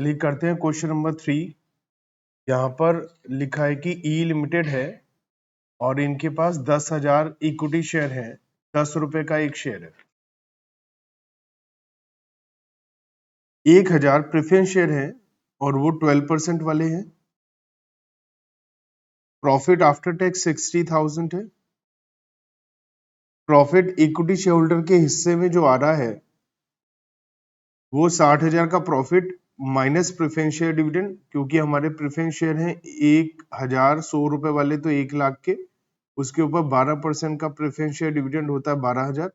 चलिए करते हैं क्वेश्चन नंबर 3। यहाँ पर लिखा है कि ई लिमिटेड है और इनके पास 10,000 इक्विटी शेयर है, 10 रुपए का एक शेयर है। 1,000 प्रेफरेंस शेयर है और वो 12% वाले हैं। प्रॉफिट आफ्टर टैक्स 60,000 है। प्रॉफिट इक्विटी शेयर होल्डर के हिस्से में जो आ रहा है वो 60,000 का profit minus preference share dividend, क्योंकि हमारे प्रेफरेंस शेयर हैं 1,100 रुपए वाले, तो 1,00,000 के, उसके ऊपर 12% का प्रेफरेंस शेयर डिविडेंड होता है 12,000।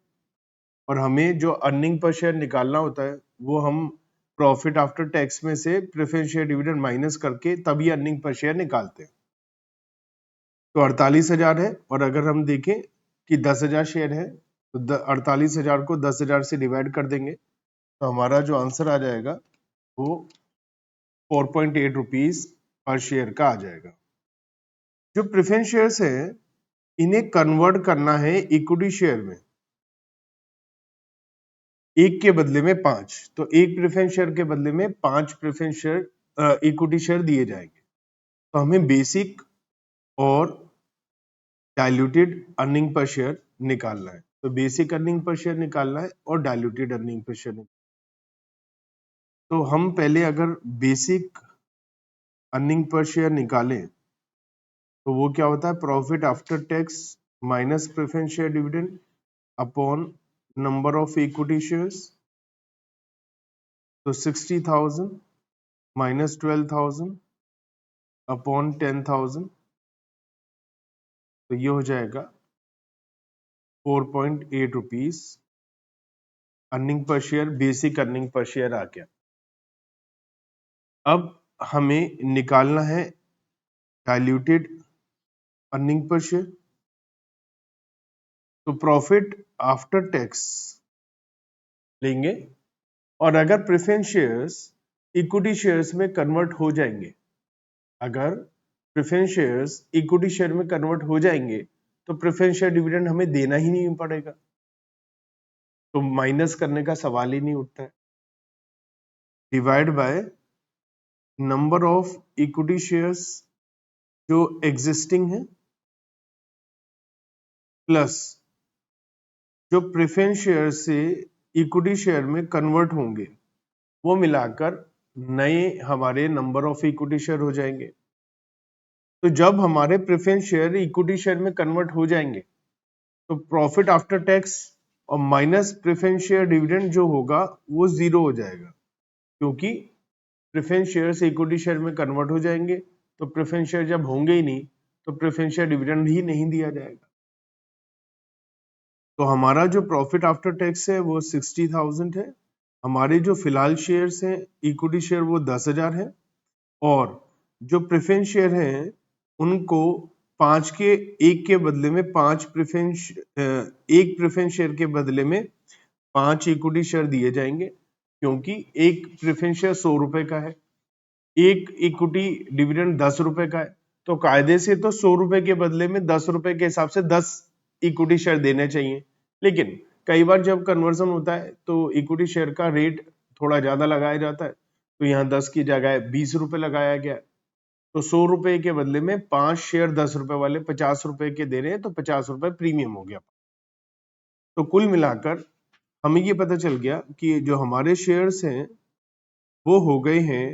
और हमें जो अर्निंग पर शेयर निकालना होता है वो हम प्रॉफिट आफ्टर टैक्स में से प्रेफरेंस शेयर डिविडेंड माइनस करके तभी अर्निंग पर शेयर निकालते हैं। तो 48,000 है, और अगर हम देखें कि 10,000 शेयर है तो 48,000 को 10,000 से डिवाइड कर देंगे तो हमारा जो आंसर आ जाएगा वो 4.8 रुपीज पर शेयर का आ जाएगा। जो प्रेफरेंस शेयर्स है इन्हें कन्वर्ट करना है इक्विटी शेयर में, एक के बदले में 5, तो एक प्रेफरेंस शेयर के बदले में 5 प्रेफरेंस शेयर इक्विटी शेयर दिए जाएंगे। तो हमें बेसिक और डाइल्यूटेड अर्निंग पर शेयर निकालना है। तो बेसिक अर्निंग पर शेयर निकालना है और डाइल्यूटेड अर्निंग पर शेयर निकालना है। तो हम पहले अगर बेसिक अर्निंग पर शेयर निकालें तो वो क्या होता है, profit after tax minus preference share dividend upon number of equity shares. तो 60,000 माइनस 12,000 अपॉन 10,000, तो ये हो जाएगा 4.8 rupees earning per share, basic earning per share आ गया। अब हमें निकालना है डाइल्यूटेड अर्निंग पर शेयर। तो प्रॉफिट आफ्टर टैक्स लेंगे, और अगर प्रेफरेंस शेयर्स इक्विटी शेयर्स में कन्वर्ट हो जाएंगे, अगर प्रेफरेंस शेयर्स इक्विटी शेयर में कन्वर्ट हो जाएंगे तो प्रेफरेंस शेयर डिविडेंड हमें देना ही नहीं पड़ेगा, तो माइनस करने का सवाल ही नहीं उठता है। Divide by number of equity shares जो एग्जिस्टिंग है प्लस जो प्रेफरेंस शेयर से इक्विटी शेयर में कन्वर्ट होंगे, वो मिलाकर नए हमारे नंबर ऑफ इक्विटी शेयर हो जाएंगे। तो जब हमारे प्रेफरेंस शेयर इक्विटी शेयर में कन्वर्ट हो जाएंगे तो प्रॉफिट आफ्टर टैक्स और माइनस प्रेफरेंस शेयर डिविडेंड जो होगा वो जीरो हो जाएगा, क्योंकि प्रेफरेंस शेयर से इक्विटी शेयर में कन्वर्ट हो जाएंगे। तो प्रेफरेंस शेयर जब होंगे ही नहीं तो प्रेफरेंस शेयर डिविडेंड ही नहीं दिया जाएगा। तो हमारा जो प्रॉफिट आफ्टर टैक्स है वो 60,000 है। हमारे जो फिलहाल शेयर्स हैं इक्विटी शेयर वो 10,000 है, और जो प्रेफरेंस शेयर हैं उनको 5 के एक के बदले में 5 प्रेफरेंस एक प्रेफरेंस शेयर के बदले में 5 इक्विटी शेयर दिए जाएंगे, क्योंकि एक प्रेफरेंस शेयर 100 रुपए का है, एक इक्विटी डिविडेंड 10 रुपए का है। तो कायदे से तो 100 रुपए के बदले में 10 रुपए के हिसाब से 10 इक्विटी शेयर देने चाहिए, लेकिन कई बार जब कन्वर्जन होता है तो इक्विटी शेयर का रेट थोड़ा ज्यादा लगाया जाता है, तो यहाँ 10 की जगह 20 रुपए लगाया गया। तो 100 रुपए के बदले में 5 शेयर 10 रुपए वाले 50 रुपए के दे रहे हैं, तो 50 रुपए प्रीमियम हो गया। तो कुल मिलाकर हमें ये पता चल गया कि जो हमारे शेयर्स हैं वो हो गए हैं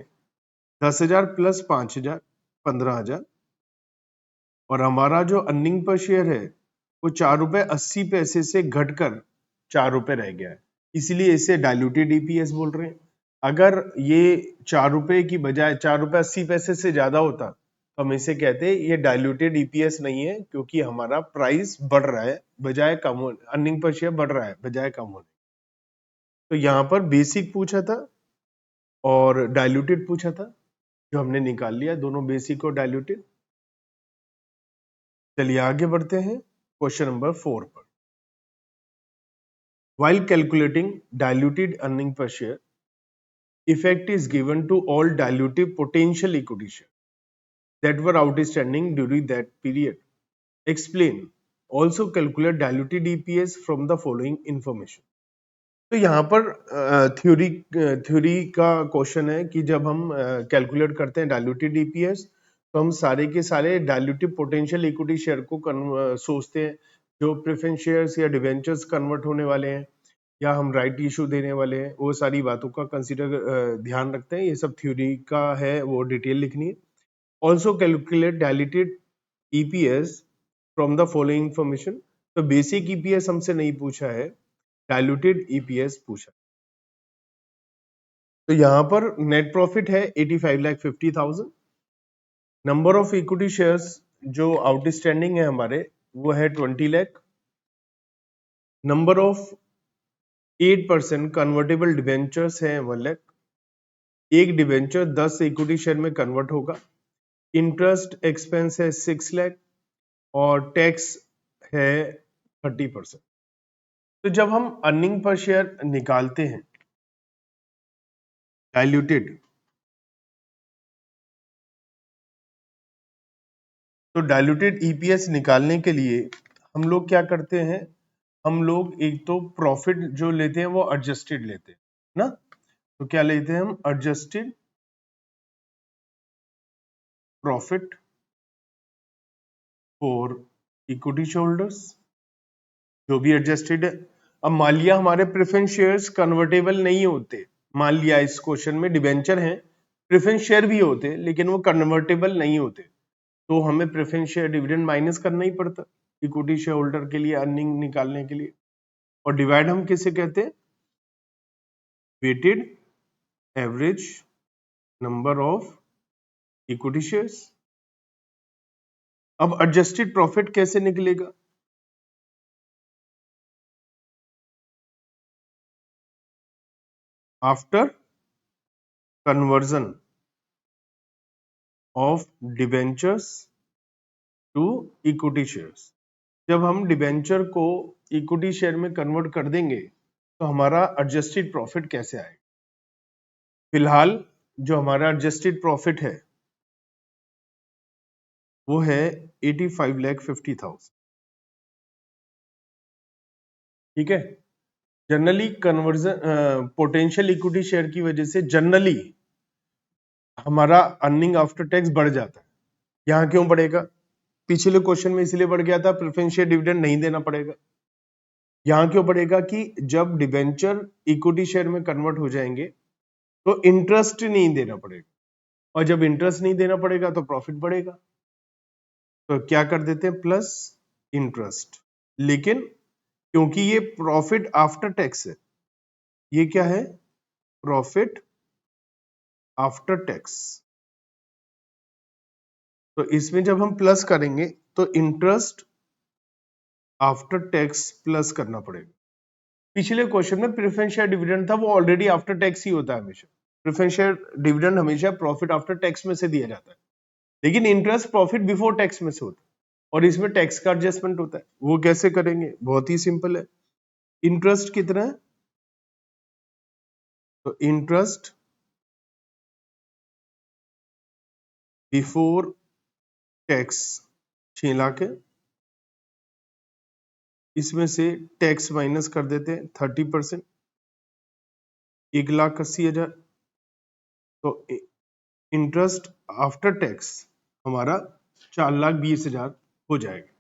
10,000 प्लस 5,000 15,000, और हमारा जो अर्निंग पर शेयर है वो 4 रुपए 80 पैसे से घटकर 4 रुपए रह गया है, इसलिए इसे डाइल्यूटेड ईपीएस बोल रहे हैं। अगर ये 4 रुपए की बजाय 4 रुपए 80 पैसे से ज्यादा होता तो हम इसे कहते हैं ये डाइल्यूटेड ईपीएस नहीं है, क्योंकि हमारा प्राइस बढ़ रहा है बजाय कम होने, अर्निंग पर शेयर बढ़ रहा है बजाय कम होने। तो यहाँ पर बेसिक पूछा था और डाइल्यूटेड पूछा था, जो हमने निकाल लिया दोनों, बेसिक और डाइल्यूटेड। चलिए आगे बढ़ते हैं क्वेश्चन नंबर 4 पर। While calculating diluted earning per share, effect is given to all dilutive potential equity shares that were outstanding during that period. Explain. Also calculate diluted EPS from the following information. तो यहाँ पर theory का question है कि जब हम calculate करते हैं डायल्यूटेड ईपीएस, तो हम सारे के सारे डायल्यूटिव पोटेंशियल इक्विटी शेयर को सोचते हैं, जो प्रेफरेंस शेयर्स या डिवेंचर्स कन्वर्ट होने वाले हैं या हम राइट इशू देने वाले हैं, वो सारी बातों का कंसीडर ध्यान रखते हैं। ये सब थ्योरी का है, वो डिटेल लिखनी है। Also calculate diluted EPS from the following information. तो बेसिक ईपीएस हमसे नहीं पूछा है, डायल्यूटेड ईपीएस पूछा। तो यहां पर नेट प्रॉफिट है 85,50,000। नंबर ऑफ इक्विटी शेयर्स जो आउटस्टैंडिंग है हमारे, वो है 20 lakh. Number of 8% convertible debentures है 1 लाख। एक डिवेंचर 10 इक्विटी शेयर में कन्वर्ट होगा। इंटरेस्ट एक्सपेंस है 6 लाख और टैक्स है 30%। तो जब हम अर्निंग पर शेयर निकालते हैं डाइल्यूटेड, तो डाइल्यूटेड ईपीएस निकालने के लिए हम लोग क्या करते हैं, हम लोग एक तो प्रॉफिट जो लेते हैं वो एडजस्टेड लेते हैं ना। तो क्या लेते हैं हम, adjusted profit for equity holders, जो भी एडजस्टेड है। अब मान लिया हमारे प्रेफरेंस शेयर्स कन्वर्टेबल नहीं होते, मान लिया इस क्वेश्चन में डिबेंचर हैं, प्रेफरेंस शेयर भी होते लेकिन वो कन्वर्टेबल नहीं होते, तो हमें प्रेफरेंस शेयर डिविडेंड माइनस करना ही पड़ता इक्विटी शेयर होल्डर के लिए अर्निंग निकालने के लिए। और डिवाइड हम किसे कहते हैं, weighted average number of equity shares. अब एडजस्टेड प्रॉफिट कैसे निकलेगा, after conversion of debentures to equity shares. जब हम डिबेंचर को इक्विटी शेयर में कन्वर्ट कर देंगे तो हमारा एडजस्टेड प्रॉफिट कैसे आएगा। फिलहाल जो हमारा एडजस्टेड प्रॉफिट है वो है 85,50,000। ठीक है। Generally conversion potential equity share की वजह से जनरली हमारा अर्निंग आफ्टर टैक्स बढ़ जाता है। यहां क्यों बढ़ेगा, पिछले क्वेश्चन में इसलिए बढ़ गया था, प्रेफरेंस शेयर डिविडेंड नहीं देना पड़ेगा। यहां क्यों बढ़ेगा कि जब डिबेंचर इक्विटी शेयर में कन्वर्ट हो जाएंगे तो इंटरेस्ट नहीं देना पड़ेगा, और जब इंटरेस्ट नहीं देना पड़ेगा तो प्रॉफिट बढ़ेगा। तो क्या कर देते हैं, प्लस इंटरेस्ट। लेकिन क्योंकि ये प्रॉफिट आफ्टर टैक्स है, ये क्या है, प्रॉफिट आफ्टर टैक्स, तो इसमें जब हम प्लस करेंगे तो इंटरेस्ट आफ्टर टैक्स प्लस करना पड़ेगा। पिछले क्वेश्चन में प्रेफरेंस शेयर डिविडेंड था, वो ऑलरेडी आफ्टर टैक्स ही होता है हमेशा। प्रेफरेंस शेयर डिविडेंड हमेशा प्रॉफिट आफ्टर टैक्स में से दिया जाता है, लेकिन इंटरेस्ट प्रॉफिट बिफोर टैक्स में से होता है, और इसमें टैक्स का एडजस्टमेंट होता है। वो कैसे करेंगे, बहुत ही सिंपल है। इंटरेस्ट कितना है, तो इंटरेस्ट बिफोर टैक्स 6 लाख है, इसमें से टैक्स माइनस कर देते हैं 30%, 1,80,000। तो इंटरेस्ट आफ्टर टैक्स हमारा 4,20,000 हो जाएगा।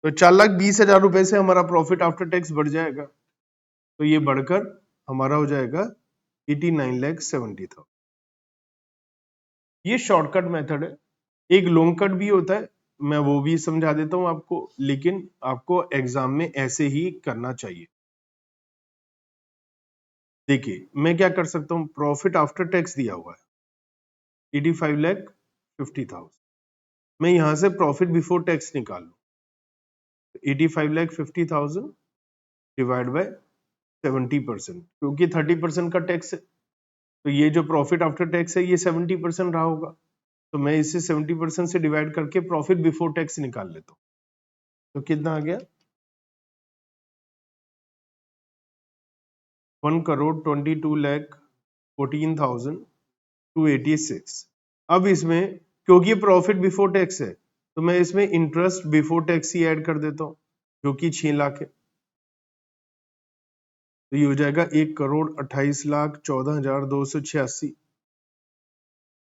तो 4,20,000 रुपए से हमारा प्रॉफिट आफ्टर टैक्स बढ़ जाएगा, तो ये बढ़कर हमारा हो जाएगा 89,70,000। ये शॉर्टकट मेथड है। एक लॉन्ग कट भी होता है, मैं वो भी समझा देता हूं आपको, लेकिन आपको एग्जाम में ऐसे ही करना चाहिए। देखिए मैं क्या कर सकता हूं, प्रॉफिट आफ्टर टैक्स दिया हुआ है 85,50,000, मैं यहां से प्रॉफिट बिफोर टैक्स निकाल लू, 85,50,000 डिवाइड बाय 70%, क्योंकि 30% का टैक्स है, तो ये जो प्रॉफिट आफ्टर टैक्स है ये 70% रहा होगा, तो मैं इसे 70% से डिवाइड करके प्रॉफिट बिफोर टैक्स निकाल लेता हूँ। तो कितना आ गया, 1,22,14,286। अब इसमें क्योंकि ये प्रॉफिट बिफोर टैक्स है, तो मैं इसमें इंटरेस्ट बिफोर टैक्स ही ऐड कर देता हूँ, जो कि 6 लाख है। तो ये हो जाएगा 1,28,14,286।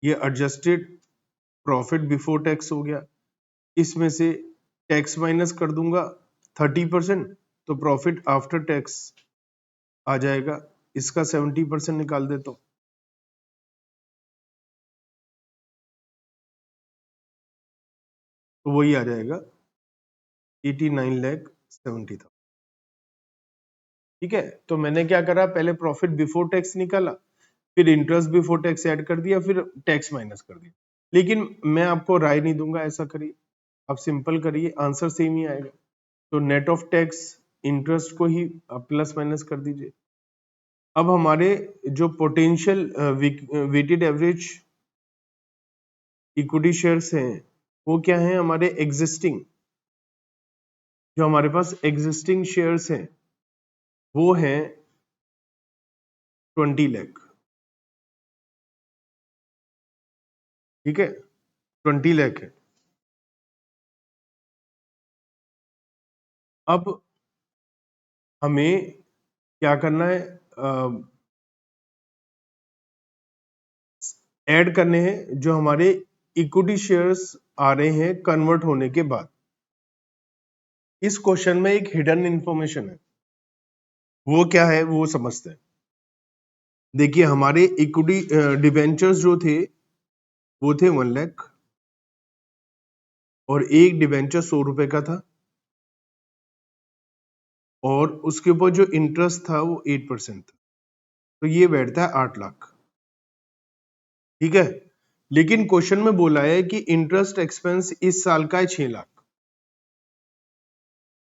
ये एडजस्टेड प्रॉफिट बिफोर टैक्स हो गया। इसमें से टैक्स माइनस कर दूंगा 30%, तो प्रॉफिट आफ्टर टैक्स आ जाएगा। इसका 70% निकाल देता हूं, तो वही आ जाएगा 89,70,000। ठीक है, तो मैंने क्या करा, पहले प्रॉफिट बिफोर टैक्स निकाला, फिर इंटरेस्ट बिफोर टैक्स ऐड कर दिया, फिर टैक्स माइनस कर दिया। लेकिन मैं आपको राय नहीं दूंगा ऐसा करिए, आप सिंपल करिए, आंसर सेम ही आएगा। तो नेट ऑफ टैक्स इंटरेस्ट को ही प्लस माइनस कर दीजिए। अब हमारे जो potential weighted average equity shares हैं वो क्या है, हमारे एग्जिस्टिंग, जो हमारे पास एग्जिस्टिंग शेयर्स हैं वो हैं 20 लाख। ठीक है, 20 लाख है। अब हमें क्या करना है, ऐड करने हैं जो हमारे इक्विटी शेयर्स आ रहे हैं कन्वर्ट होने के बाद। इस क्वेश्चन में एक हिडन इंफॉर्मेशन है, वो क्या है वो समझते हैं। देखिए, हमारे इक्विटी डिबेंचर्स जो थे वो थे 1 लाख, और एक डिबेंचर 100 रुपए का था, और उसके ऊपर जो इंटरेस्ट था वो 8% था, तो ये बैठता है 8 लाख। ठीक है, लेकिन क्वेश्चन में बोला है कि इंटरेस्ट एक्सपेंस इस साल का है 6 लाख।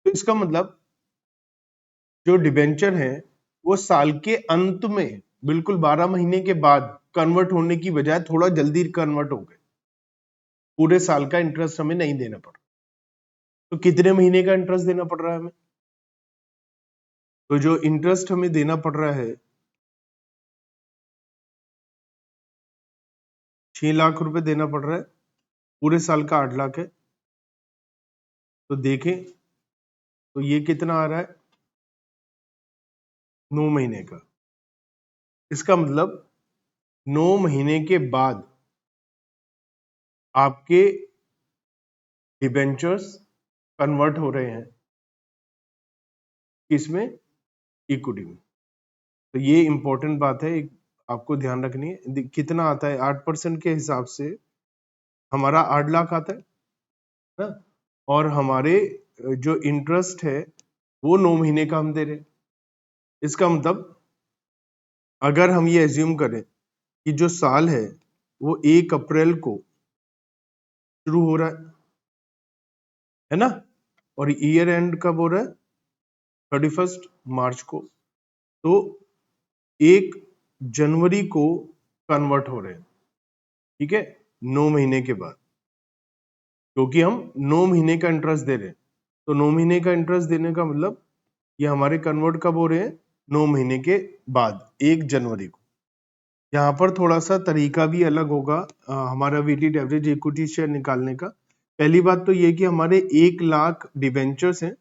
तो इसका मतलब जो डिबेंचर है वो साल के अंत में, बिल्कुल 12 महीने के बाद कन्वर्ट होने की बजाय थोड़ा जल्दी कन्वर्ट हो गए, पूरे साल का इंटरेस्ट हमें नहीं देना पड़ रहा। तो कितने महीने का इंटरेस्ट देना पड़ रहा है हमें, तो जो इंटरेस्ट हमें देना पड़ रहा है 6 लाख रुपए देना पड़ रहा है, पूरे साल का 8 लाख है। तो देखें तो ये कितना आ रहा है, 9 महीने का। इसका मतलब 9 महीने के बाद आपके डिबेंचर्स कन्वर्ट हो रहे हैं किसमें, इक्विटी में। तो ये इंपॉर्टेंट बात है, एक आपको ध्यान रखनी है। कितना आता है, 8% के हिसाब से हमारा 8 लाख आता है ना, और हमारे जो इंटरेस्ट है वो 9 महीने का हम दे रहे हैं। इसका मतलब अगर हम ये एज्यूम करें कि जो साल है वो 1 अप्रैल को शुरू हो रहा है ना, और ईयर एंड कब हो रहा है, 31 मार्च को, तो 1 जनवरी को कन्वर्ट हो रहे हैं। ठीक है, 9 महीने के बाद, क्योंकि हम 9 महीने का इंटरेस्ट दे रहे हैं, तो 9 महीने का इंटरेस्ट देने का मतलब ये हमारे कन्वर्ट कब हो रहे हैं, 9 महीने के बाद, 1 जनवरी को। यहाँ पर थोड़ा सा तरीका भी अलग होगा हमारा वेटेड एवरेज इक्विटी शेयर निकालने का। पहली बात तो ये कि हमारे 1 लाख डिबेंचर्स हैं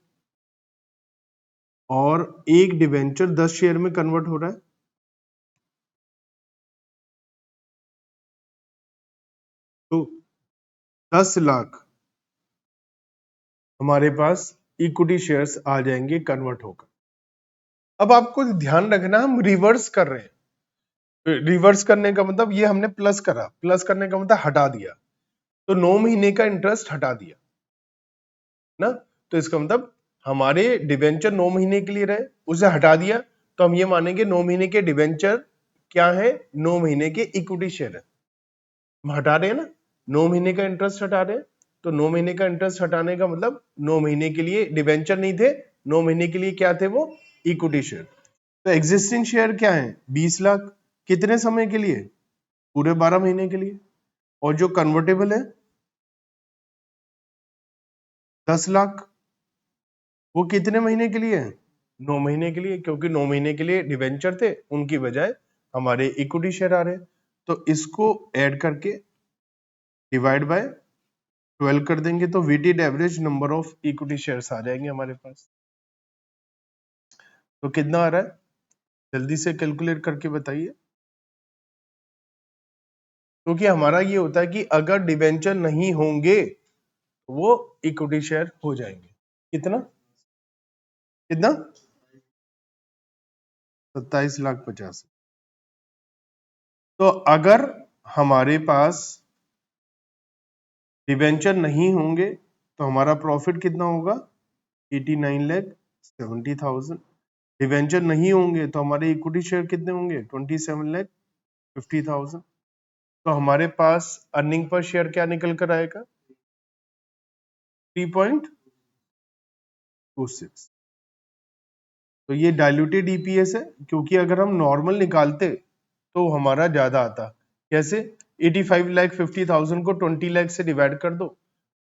और एक डिबेंचर 10 शेयर में कन्वर्ट हो रहा है, तो 10 लाख हमारे पास इक्विटी शेयर्स आ जाएंगे कन्वर्ट होकर। अब आपको ध्यान रखना, हम रिवर्स कर रहे हैं। रिवर्स करने का मतलब ये हमने प्लस करा, प्लस करने का मतलब हटा दिया, तो 9 महीने का इंटरेस्ट हटा दिया ना, तो इसका मतलब हमारे डिबेंचर 9 महीने के लिए रहे, उसे हटा दिया, तो हम ये मानेंगे 9 महीने के डिबेंचर क्या है, 9 महीने के इक्विटी शेयर है। हम हटा रहे हैं ना, 9 महीने का इंटरेस्ट हटा रहे हैं, तो 9 महीने का इंटरेस्ट हटाने का मतलब 9 महीने के लिए डिबेंचर नहीं थे, 9 महीने के लिए क्या थे वो, इक्विटी शेयर। तो एग्जिस्टिंग शेयर क्या है, 20 लाख, कितने समय के लिए, पूरे 12 महीने के लिए। और जो कन्वर्टेबल है 10 लाख, वो कितने महीने के लिए है, 9 महीने के लिए, क्योंकि 9 महीने के लिए डिबेंचर थे, उनकी बजाय हमारे इक्विटी शेयर आ रहे हैं। तो इसको ऐड करके डिवाइड बाय 12 कर देंगे, तो weighted average number of equity shares आ जाएंगे हमारे पास। तो कितना आ रहा है, जल्दी से कैलकुलेट करके बताइए, क्योंकि हमारा ये होता है कि अगर डिबेंचर नहीं होंगे वो इक्विटी शेयर हो जाएंगे। कितना कितना 27,50,000। तो अगर हमारे पास डिबेंचर नहीं होंगे तो हमारा प्रॉफिट कितना होगा 89,70,000। डिबेंचर नहीं होंगे तो हमारे इक्विटी शेयर कितने होंगे 27,50,000। तो हमारे पास अर्निंग पर शेयर क्या निकल कर आएगा 3.26। तो ये डाइल्यूटेड ईपीएस है, क्योंकि अगर हम नॉर्मल निकालते तो हमारा ज्यादा आता। कैसे 85,50,000 को 20 लाख से डिवाइड कर दो,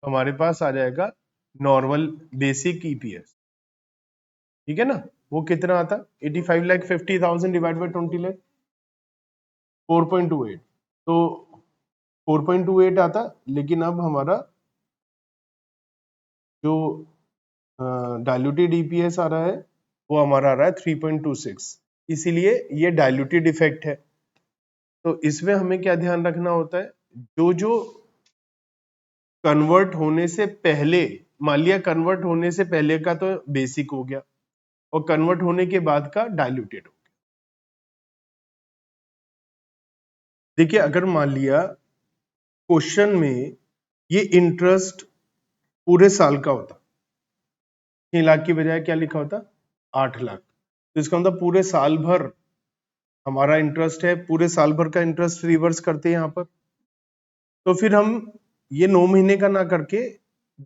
हमारे पास आ जाएगा नॉर्मल बेसिक ईपीएस। ठीक है ना, वो कितना आता 85,50,000 डिवाइड बाय 20 लाख 4.28। तो 4.28 आता, लेकिन अब हमारा जो डाइल्यूटेड ईपीएस आ रहा है वो हमारा आ रहा है 3.26, इसीलिए ये डाइल्यूटेड इफेक्ट है। तो इसमें हमें क्या ध्यान रखना होता है, जो जो कन्वर्ट होने से पहले, मान लिया कन्वर्ट होने से पहले का तो बेसिक हो गया और कन्वर्ट होने के बाद का डाइल्यूटेड हो गया। देखिए अगर मान लिया क्वेश्चन में ये इंटरेस्ट पूरे साल का होता, 6 लाख की बजाय क्या लिखा होता 8 लाख, तो इसका मतलब पूरे साल भर हमारा इंटरेस्ट है, पूरे साल भर का इंटरेस्ट रिवर्स करते हैं यहाँ पर। तो फिर हम ये 9 महीने का ना करके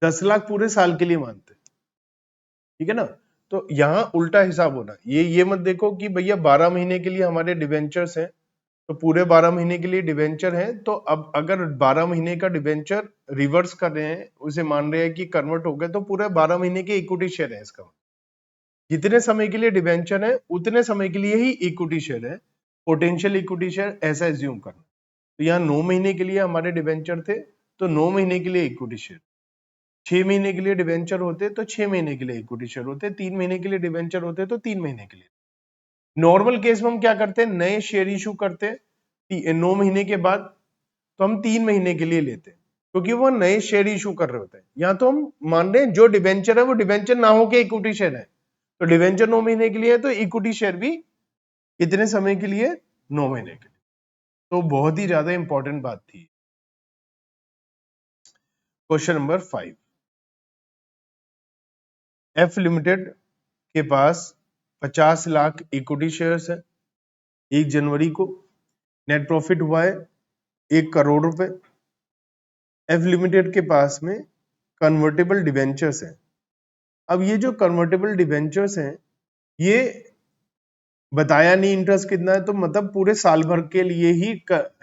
10 लाख पूरे साल के लिए मानते, ठीक है ना। तो यहाँ उल्टा हिसाब होना, ये मत देखो कि भैया 12 महीने के लिए हमारे डिवेंचर्स हैं तो पूरे 12 महीने के लिए डिवेंचर है, तो अब अगर 12 महीने का डिवेंचर रिवर्स कर रहे हैं, उसे मान रहे हैं कि कन्वर्ट हो गए, तो पूरे 12 महीने के इक्विटी शेयर है। इसका जितने समय के लिए डिवेंचर है उतने समय के लिए ही इक्विटी शेयर है, पोटेंशियल इक्विटी शेयर ऐसा एज्यूम करना। तो यहाँ 9 महीने के लिए हमारे डिवेंचर थे तो 9 महीने के लिए इक्विटी शेयर, 6 महीने के लिए डिवेंचर होते तो 6 महीने के लिए इक्विटी शेयर होते, 3 महीने के लिए डिवेंचर होते तो 3 महीने के लिए। नॉर्मल केस में हम क्या करते हैं, नए शेयर इशू करते हैं 9 महीने के बाद, तो हम 3 महीने के लिए लेते हैं क्योंकि वो नए शेयर इशू कर रहे होते हैं। यहाँ तो हम मान रहे हैं जो डिवेंचर है वो डिवेंचर ना हो के इक्विटी शेयर है, तो डिवेंचर 9 महीने के लिए है तो इक्विटी शेयर भी कितने समय के लिए 9 महीने के लिए। तो बहुत ही ज्यादा इंपॉर्टेंट बात थी। क्वेश्चन नंबर 5, एफ लिमिटेड के पास 50 लाख इक्विटी शेयर्स है, 1 जनवरी को नेट प्रॉफिट हुआ है 1 करोड़ रुपए। एफ लिमिटेड के पास में कन्वर्टेबल डिवेंचर्स हैं। अब ये जो कन्वर्टेबल डिवेंचर्स हैं ये बताया नहीं इंटरेस्ट कितना है, तो मतलब पूरे साल भर के लिए ही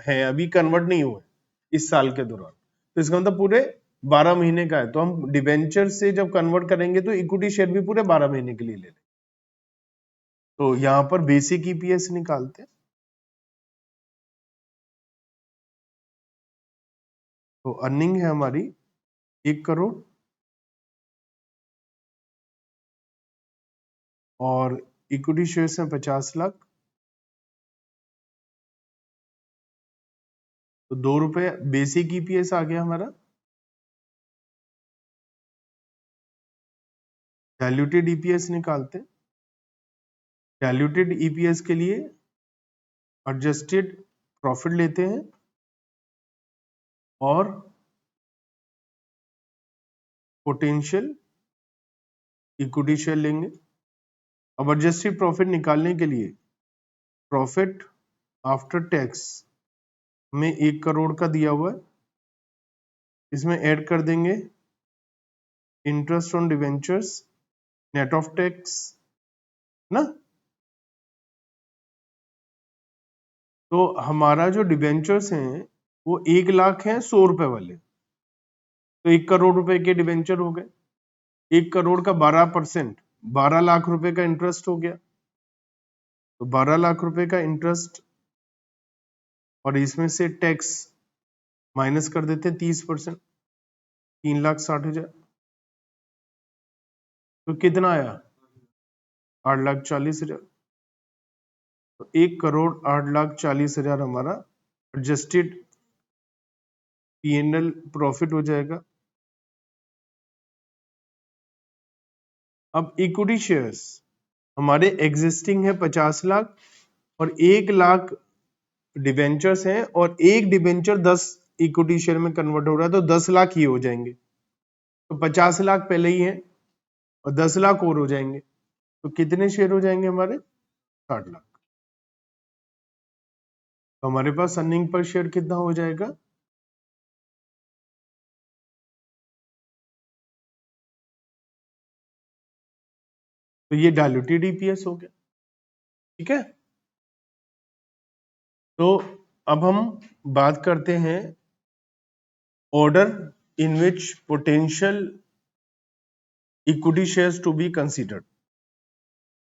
है, अभी कन्वर्ट नहीं हुए इस साल के दौरान, तो इसका मतलब पूरे 12 महीने का है। तो हम डिवेंचर से जब कन्वर्ट करेंगे तो इक्विटी शेयर भी पूरे 12 महीने के लिए ले लेंगे। तो यहां पर बेसिक ईपीएस निकालते हैं, तो अर्निंग है हमारी 1 करोड़ और इक्विटी शेयर्स हैं 50 लाख, तो 2 रुपए बेसिक ईपीएस आ गया हमारा। डाइल्यूटेड ईपीएस निकालते हैं, डाइल्यूटेड ईपीएस के लिए एडजस्टेड प्रॉफिट लेते हैं और पोटेंशियल इक्विटी शेयर लेंगे। अब एडजस्टेड प्रॉफिट निकालने के लिए प्रॉफिट आफ्टर टैक्स में 1 करोड़ का दिया हुआ है, इसमें ऐड कर देंगे interest on debentures net of tax ना। तो हमारा जो डिवेंचर्स हैं वो 1 लाख है 100 रुपए वाले, तो 1 करोड़ रुपए के डिवेंचर हो गए। 1 करोड़ का 12%, 12 लाख रुपए का इंटरेस्ट हो गया, तो 12 लाख रुपए का इंटरेस्ट और इसमें से टैक्स माइनस कर देते हैं 30%, 3,60,000। तो कितना आया 8,40,000। तो 1,08,40,000 हमारा एडजस्टेड P&L प्रॉफिट हो जाएगा। अब इक्विटी शेयर्स हमारे एग्जिस्टिंग है 50 लाख और 1 लाख डिबेंचर्स हैं और एक डिबेंचर 10 इक्विटी शेयर में कन्वर्ट हो रहा है तो 10 लाख ही हो जाएंगे। तो 50 लाख पहले ही है और 10 लाख और हो जाएंगे तो कितने शेयर हो जाएंगे हमारे 60 लाख। तो हमारे पास अर्निंग पर शेयर कितना हो जाएगा, तो ये डायल्यूटेड ईपीएस हो गया। ठीक है, तो अब हम बात करते हैं order in which potential equity shares to be considered.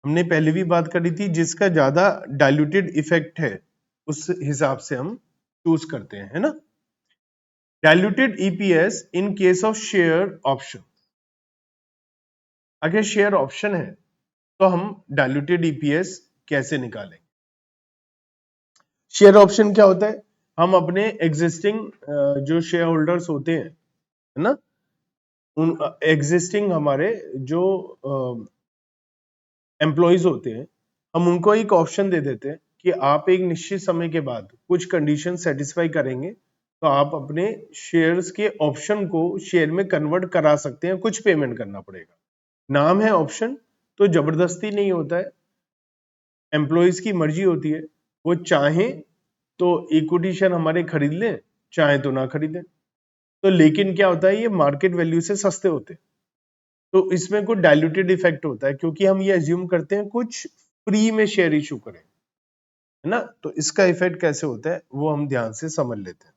हमने पहले भी बात करी थी, जिसका ज्यादा डायल्यूटेड इफेक्ट है उस हिसाब से हम चूज करते हैं, है ना। Diluted EPS in case of share option. अगर शेयर ऑप्शन है तो हम डायल्यूटेड ईपीएस कैसे निकालेंगे। शेयर ऑप्शन क्या होता है, हम अपने एग्जिस्टिंग जो शेयर होल्डर्स होते हैं, है ना, उन एग्जिस्टिंग हमारे जो एम्प्लॉयज होते हैं, हम उनको एक ऑप्शन दे देते हैं कि आप एक निश्चित समय के बाद कुछ कंडीशन सेटिस्फाई करेंगे तो आप अपने शेयर्स के ऑप्शन को शेयर में कन्वर्ट करा सकते हैं, कुछ पेमेंट करना पड़ेगा। नाम है ऑप्शन, तो जबरदस्ती नहीं होता है, एम्प्लॉयज की मर्जी होती है, वो चाहे तो इक्विटी शेयर हमारे खरीद लें, चाहे तो ना खरीदें। तो लेकिन क्या होता है, ये मार्केट वैल्यू से सस्ते होते हैं, तो इसमें कुछ डायल्यूटेड इफेक्ट होता है, क्योंकि हम ये अज्यूम करते हैं कुछ फ्री में शेयर इशू करें, है ना। तो इसका इफेक्ट कैसे होता है वो हम ध्यान से समझ लेते हैं।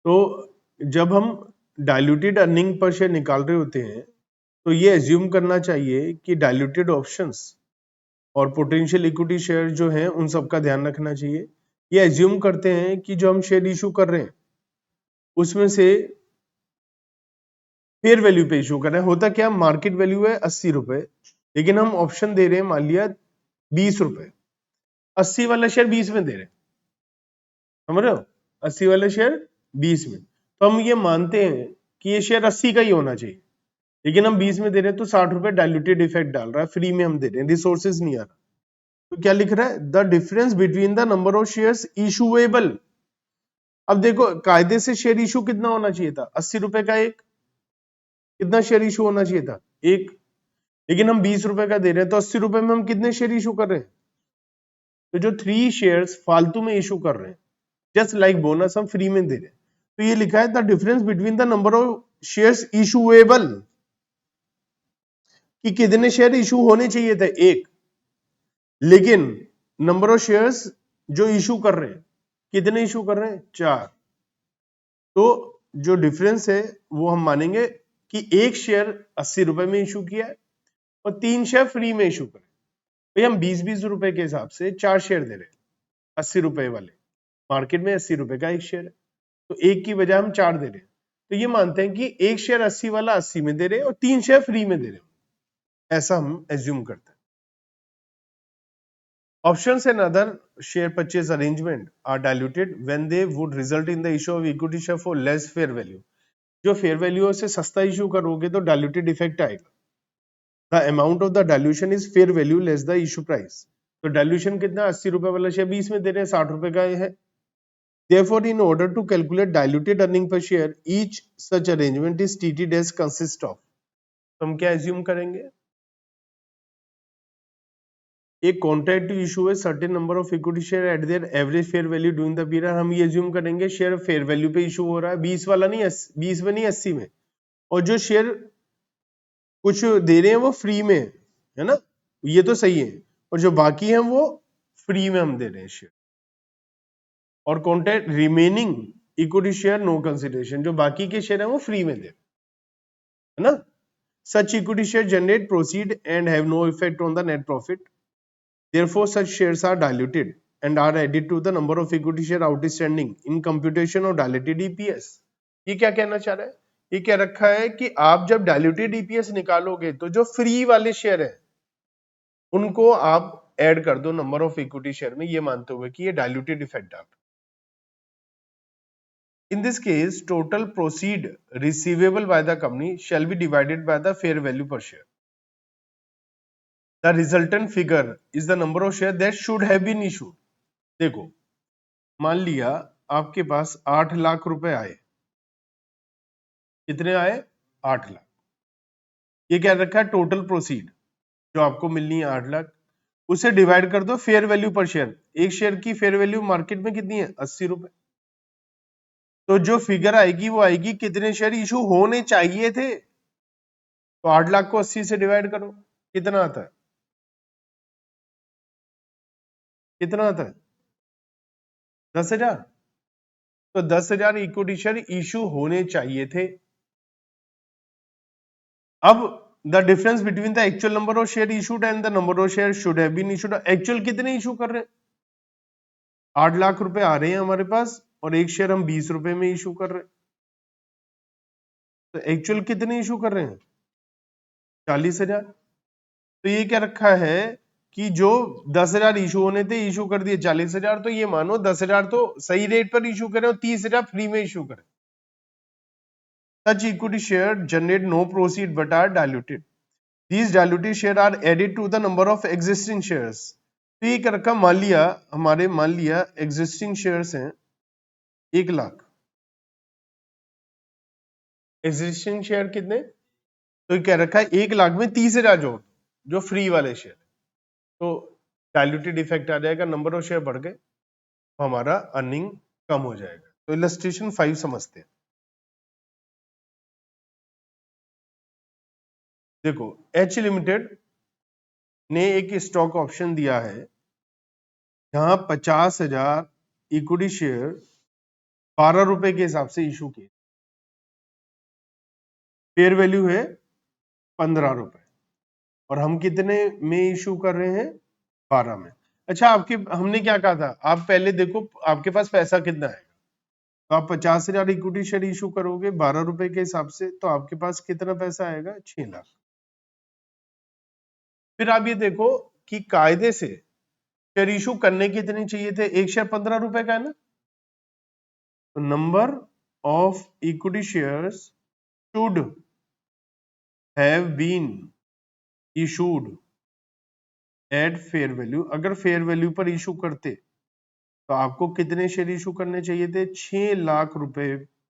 तो जब हम डायल्यूटेड अर्निंग पर शेयर निकाल रहे होते हैं तो ये एज्यूम करना चाहिए कि डायल्यूटेड ऑप्शंस और पोटेंशियल इक्विटी शेयर जो हैं उन सबका ध्यान रखना चाहिए। ये एज्यूम करते हैं कि जो हम शेयर इशू कर रहे हैं उसमें से फेयर वैल्यू पे इशू कर रहे हैं। होता क्या, मार्केट वैल्यू है 80 रुपए, लेकिन हम ऑप्शन दे रहे हैं मान लिया 20 रुपए, 80 वाला शेयर 20 में दे रहे हैं, समझ रहे हो, 80 वाला शेयर 20 में, तो हम ये मानते हैं कि ये शेयर 80 का ही होना चाहिए, लेकिन हम 20 में दे रहे हैं तो 60 रुपए डायल्यूटेड इफेक्ट डाल रहा है, फ्री में हम दे रहे हैं, रिसोर्सेज नहीं आ रहा। तो क्या लिख रहा है, the difference between the number of shares issuable. अब देखो कायदे से शेयर इशू कितना होना चाहिए था, 80 रुपए का एक, कितना शेयर इशू होना चाहिए था, एक, लेकिन हम 20 रुपए का दे रहे हैं तो 80 रुपए में हम कितने शेयर इशू कर रहे हैं, तो जो 3 शेयर्स फालतू में इशू कर रहे हैं, जस्ट लाइक बोनस हम फ्री में दे रहे हैं। तो ये लिखा है the difference between the number of shares issuable, कि कितने शेयर इशू होने चाहिए थे, एक, लेकिन नंबर ऑफ शेयर्स जो इशू कर रहे हैं, कितने इशू कर रहे हैं, 4। तो जो डिफरेंस है वो हम मानेंगे कि एक शेयर 80 रुपए में इशू किया है और 3 शेयर फ्री में इशू करे, तो हम 20-20 रुपए के हिसाब से 4 शेयर दे रहे हैं 80 रुपए वाले, मार्केट में 80 रुपए का एक शेयर है, तो एक की बजाय हम 4 दे रहे हैं। तो ये मानते हैं कि एक शेयर 80 वाला 80 में दे रहे हैं और 3 शेयर फ्री में दे रहे हैं, ऐसा हम एज्यूम करते हैं। Options and other share purchase arrangement are diluted when they would result in the issue of equity share for less fair value. जो फेयर वैल्यू से सस्ता इशू करोगे तो डायल्यूटेड इफेक्ट आएगा। The amount of the dilution is fair value less the issue price. तो dilution कितना, 80 रुपए वाला शेयर 20 में दे रहे हैं, 60 रुपए का है। Therefore, in order to calculate diluted earning per share, each such arrangement is treated as consist of। तो हम क्या एज्यूम करेंगे, एक कॉन्ट्रैक्ट टू इशू है certain number of equity share eight there average fair value during the period. हम ये assume करेंगे share fair value पे इशू हो रहा है, 20 वाला नहीं, 20 में नहीं 80 में, और जो शेयर कुछ दे रहे हैं वो फ्री में है ना, ये तो सही है, और जो बाकी है वो फ्री में हम दे रहे हैं शेयर, और contract remaining equity share no consideration, जो बाकी के शेयर है वो फ्री में दे रहे है ना। Such equity share generate proceed and have no effect on the net profit. Therefore, such shares are diluted and are added to the number of equity share outstanding in computation of diluted EPS। ये क्या कहना चाह रहा है, ये क्या रखा है कि आप जब diluted EPS निकालोगे तो जो फ्री वाले शेयर है उनको आप ऐड कर दो नंबर ऑफ इक्विटी शेयर में, ये मानते हुए कि ये डाइल्यूटेड इफेक्ट आ। In this case, total proceed receivable by the company shall be divided by the fair value per share. The resultant figure is the number of shares that should have been issued. देखो, मान लिया आपके पास 8 लाख रुपए आए, कितने आए? 8 लाख। ये क्या रखा है? टोटल प्रोसीड जो आपको मिलनी है 8 लाख, उसे डिवाइड कर दो फेयर वैल्यू पर शेयर। एक शेयर की फेयर वैल्यू मार्केट में कितनी है? 80 रुपए। तो जो फिगर आएगी वो आएगी कितने शेयर इशू होने चाहिए थे। तो 8 लाख को 80 से डिवाइड करो, कितना आता है? कितना आता है? 10,000। तो 10,000 इक्विटी शेयर इशू होने चाहिए थे। अब the difference between the actual number of share issued and the number of share should have been issued, actual कितने इशू कर रहे हैं? 8 लाख रुपए आ रहे हैं हमारे पास और एक शेयर हम 20 रुपए में इशू कर रहे हैं। तो एक्चुअल कितने इशू कर रहे हैं? 40,000। तो ये क्या रखा है कि जो 10,000 इशू होने थे इशू कर दिए 40,000। तो ये मानो 10,000 तो सही रेट पर इशू करें और 30,000 फ्री में इशू करें। Such equity share generate no proceed but are diluted. These diluted shares are added to the number of existing shares. तो ये क्या रखा? मान लिया existing shares हैं 1 लाख। existing share कितने? तो क्या रखा है? 1 लाख में 30,000 जोड़, जो फ्री वाले शेयर। तो डायल्यूटेड इफेक्ट आ जाएगा, नंबर ऑफ शेयर बढ़ गए, तो हमारा अर्निंग कम हो जाएगा। तो इलस्ट्रेशन 5 समझते हैं। देखो, एच लिमिटेड ने एक स्टॉक ऑप्शन दिया है जहां 50,000 इक्विटी शेयर 12 रुपए के हिसाब से इशू किए, फेयर वैल्यू है 15 रुपए, और हम कितने में इशू कर रहे हैं? 12 में। अच्छा, हमने क्या कहा था? आप पहले देखो आपके पास पैसा कितना है। तो आप 50,000 इक्विटी शेयर इशू करोगे 12 रुपए के हिसाब से, तो आपके पास कितना पैसा आएगा? 6 लाख। फिर आप ये देखो कि कायदे से शेयर इशू करने कितने चाहिए थे? एक शेयर 15 रुपए का है ना। तो number of equity shares should have been issued at fair value. अगर फेयर वैल्यू पर इशू करते तो आपको कितने शेयर इशू करने चाहिए थे? 6 लाख रुपए।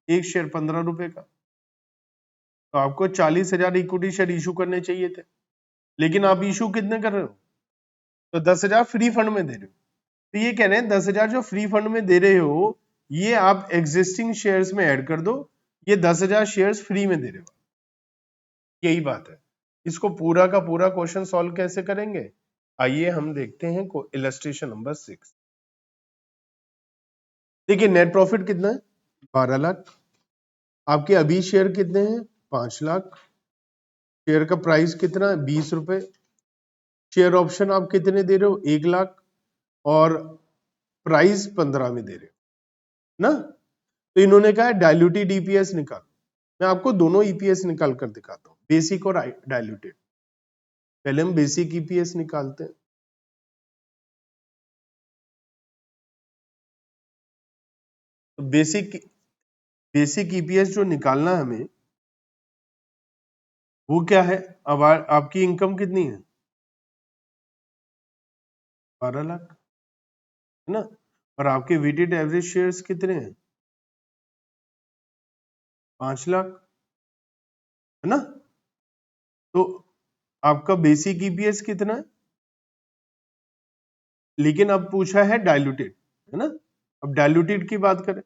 एक शेयर 15 रुपए का, तो आपको 40,000 इक्विटी शेयर इशू करने चाहिए थे। लेकिन आप इशू कितने कर रहे हो? तो 10,000 फ्री फंड में दे रहे हो। तो ये कह रहे हैं 10,000 जो फ्री फंड में दे रहे हो, ये आप एग्जिस्टिंग शेयर्स में ऐड कर दो, ये 10,000 शेयर्स फ्री में दे रहे हो। यही बात है। इसको पूरा का पूरा क्वेश्चन सॉल्व कैसे करेंगे? आइए हम देखते हैं इलस्ट्रेशन नंबर 6। देखिए, नेट प्रॉफिट कितना है? 12 लाख। आपके अभी शेयर कितने हैं? 5 लाख। शेयर का प्राइस कितना है? 20 रुपए। शेयर ऑप्शन आप कितने दे रहे हो? 1 लाख, और प्राइस 15 में दे रहे हो ना। तो इन्होंने कहा है डायल्यूटेड ईपीएस निकाल। मैं आपको दोनों ईपीएस निकाल कर दिखाता हूं, बेसिक और डायल्यूटेड। पहले हम बेसिक ईपीएस निकालते हैं। तो बेसिक ईपीएस जो निकालना है हमें, वो क्या है? अब आपकी इनकम कितनी है? 12 लाख, है ना। और आपके वेटेड एवरेज शेयर्स कितने हैं? 5 लाख, है ना। तो आपका बेसिक ईपीएस कितना है? लेकिन अब पूछा है डायल्यूटेड, है ना। अब डायल्यूटेड की बात करें,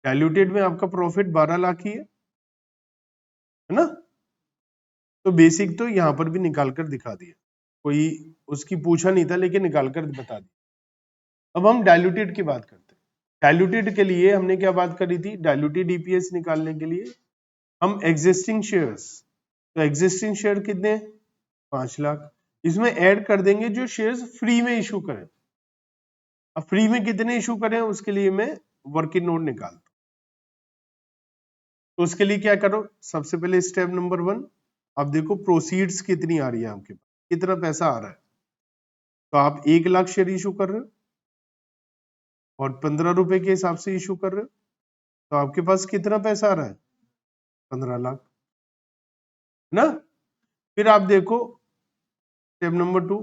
डायल्यूटेड में आपका प्रॉफिट 12 लाख ही है ना। तो बेसिक तो यहां पर भी निकाल कर दिखा दिया, कोई उसकी पूछा नहीं था, लेकिन निकाल कर बता दिया। अब हम डायल्यूटेड की बात करते हैं। डायल्यूटेड के लिए हमने क्या बात करी थी? डायल्यूटेड ईपीएस निकालने के लिए हम एग्जिस्टिंग शेयर्स, तो एग्जिस्टिंग शेयर कितने हैं? 5 लाख। इसमें ऐड कर देंगे जो शेयर्स फ्री में इशू करें। अब फ्री में कितने इशू करें उसके लिए मैं वर्किंग नोट निकालता हूं। तो उसके लिए क्या करो? सबसे पहले स्टेप नंबर 1, अब देखो प्रोसीड्स कितनी आ रही है आपके पास। कितना पैसा आ रहा है, तो आप 1 लाख शेयर इशू कर रहे हो और 15 रुपए के हिसाब से इशू कर रहे हो, तो आपके पास कितना पैसा आ रहा है, 15 लाख ना। फिर आप देखो step number 2,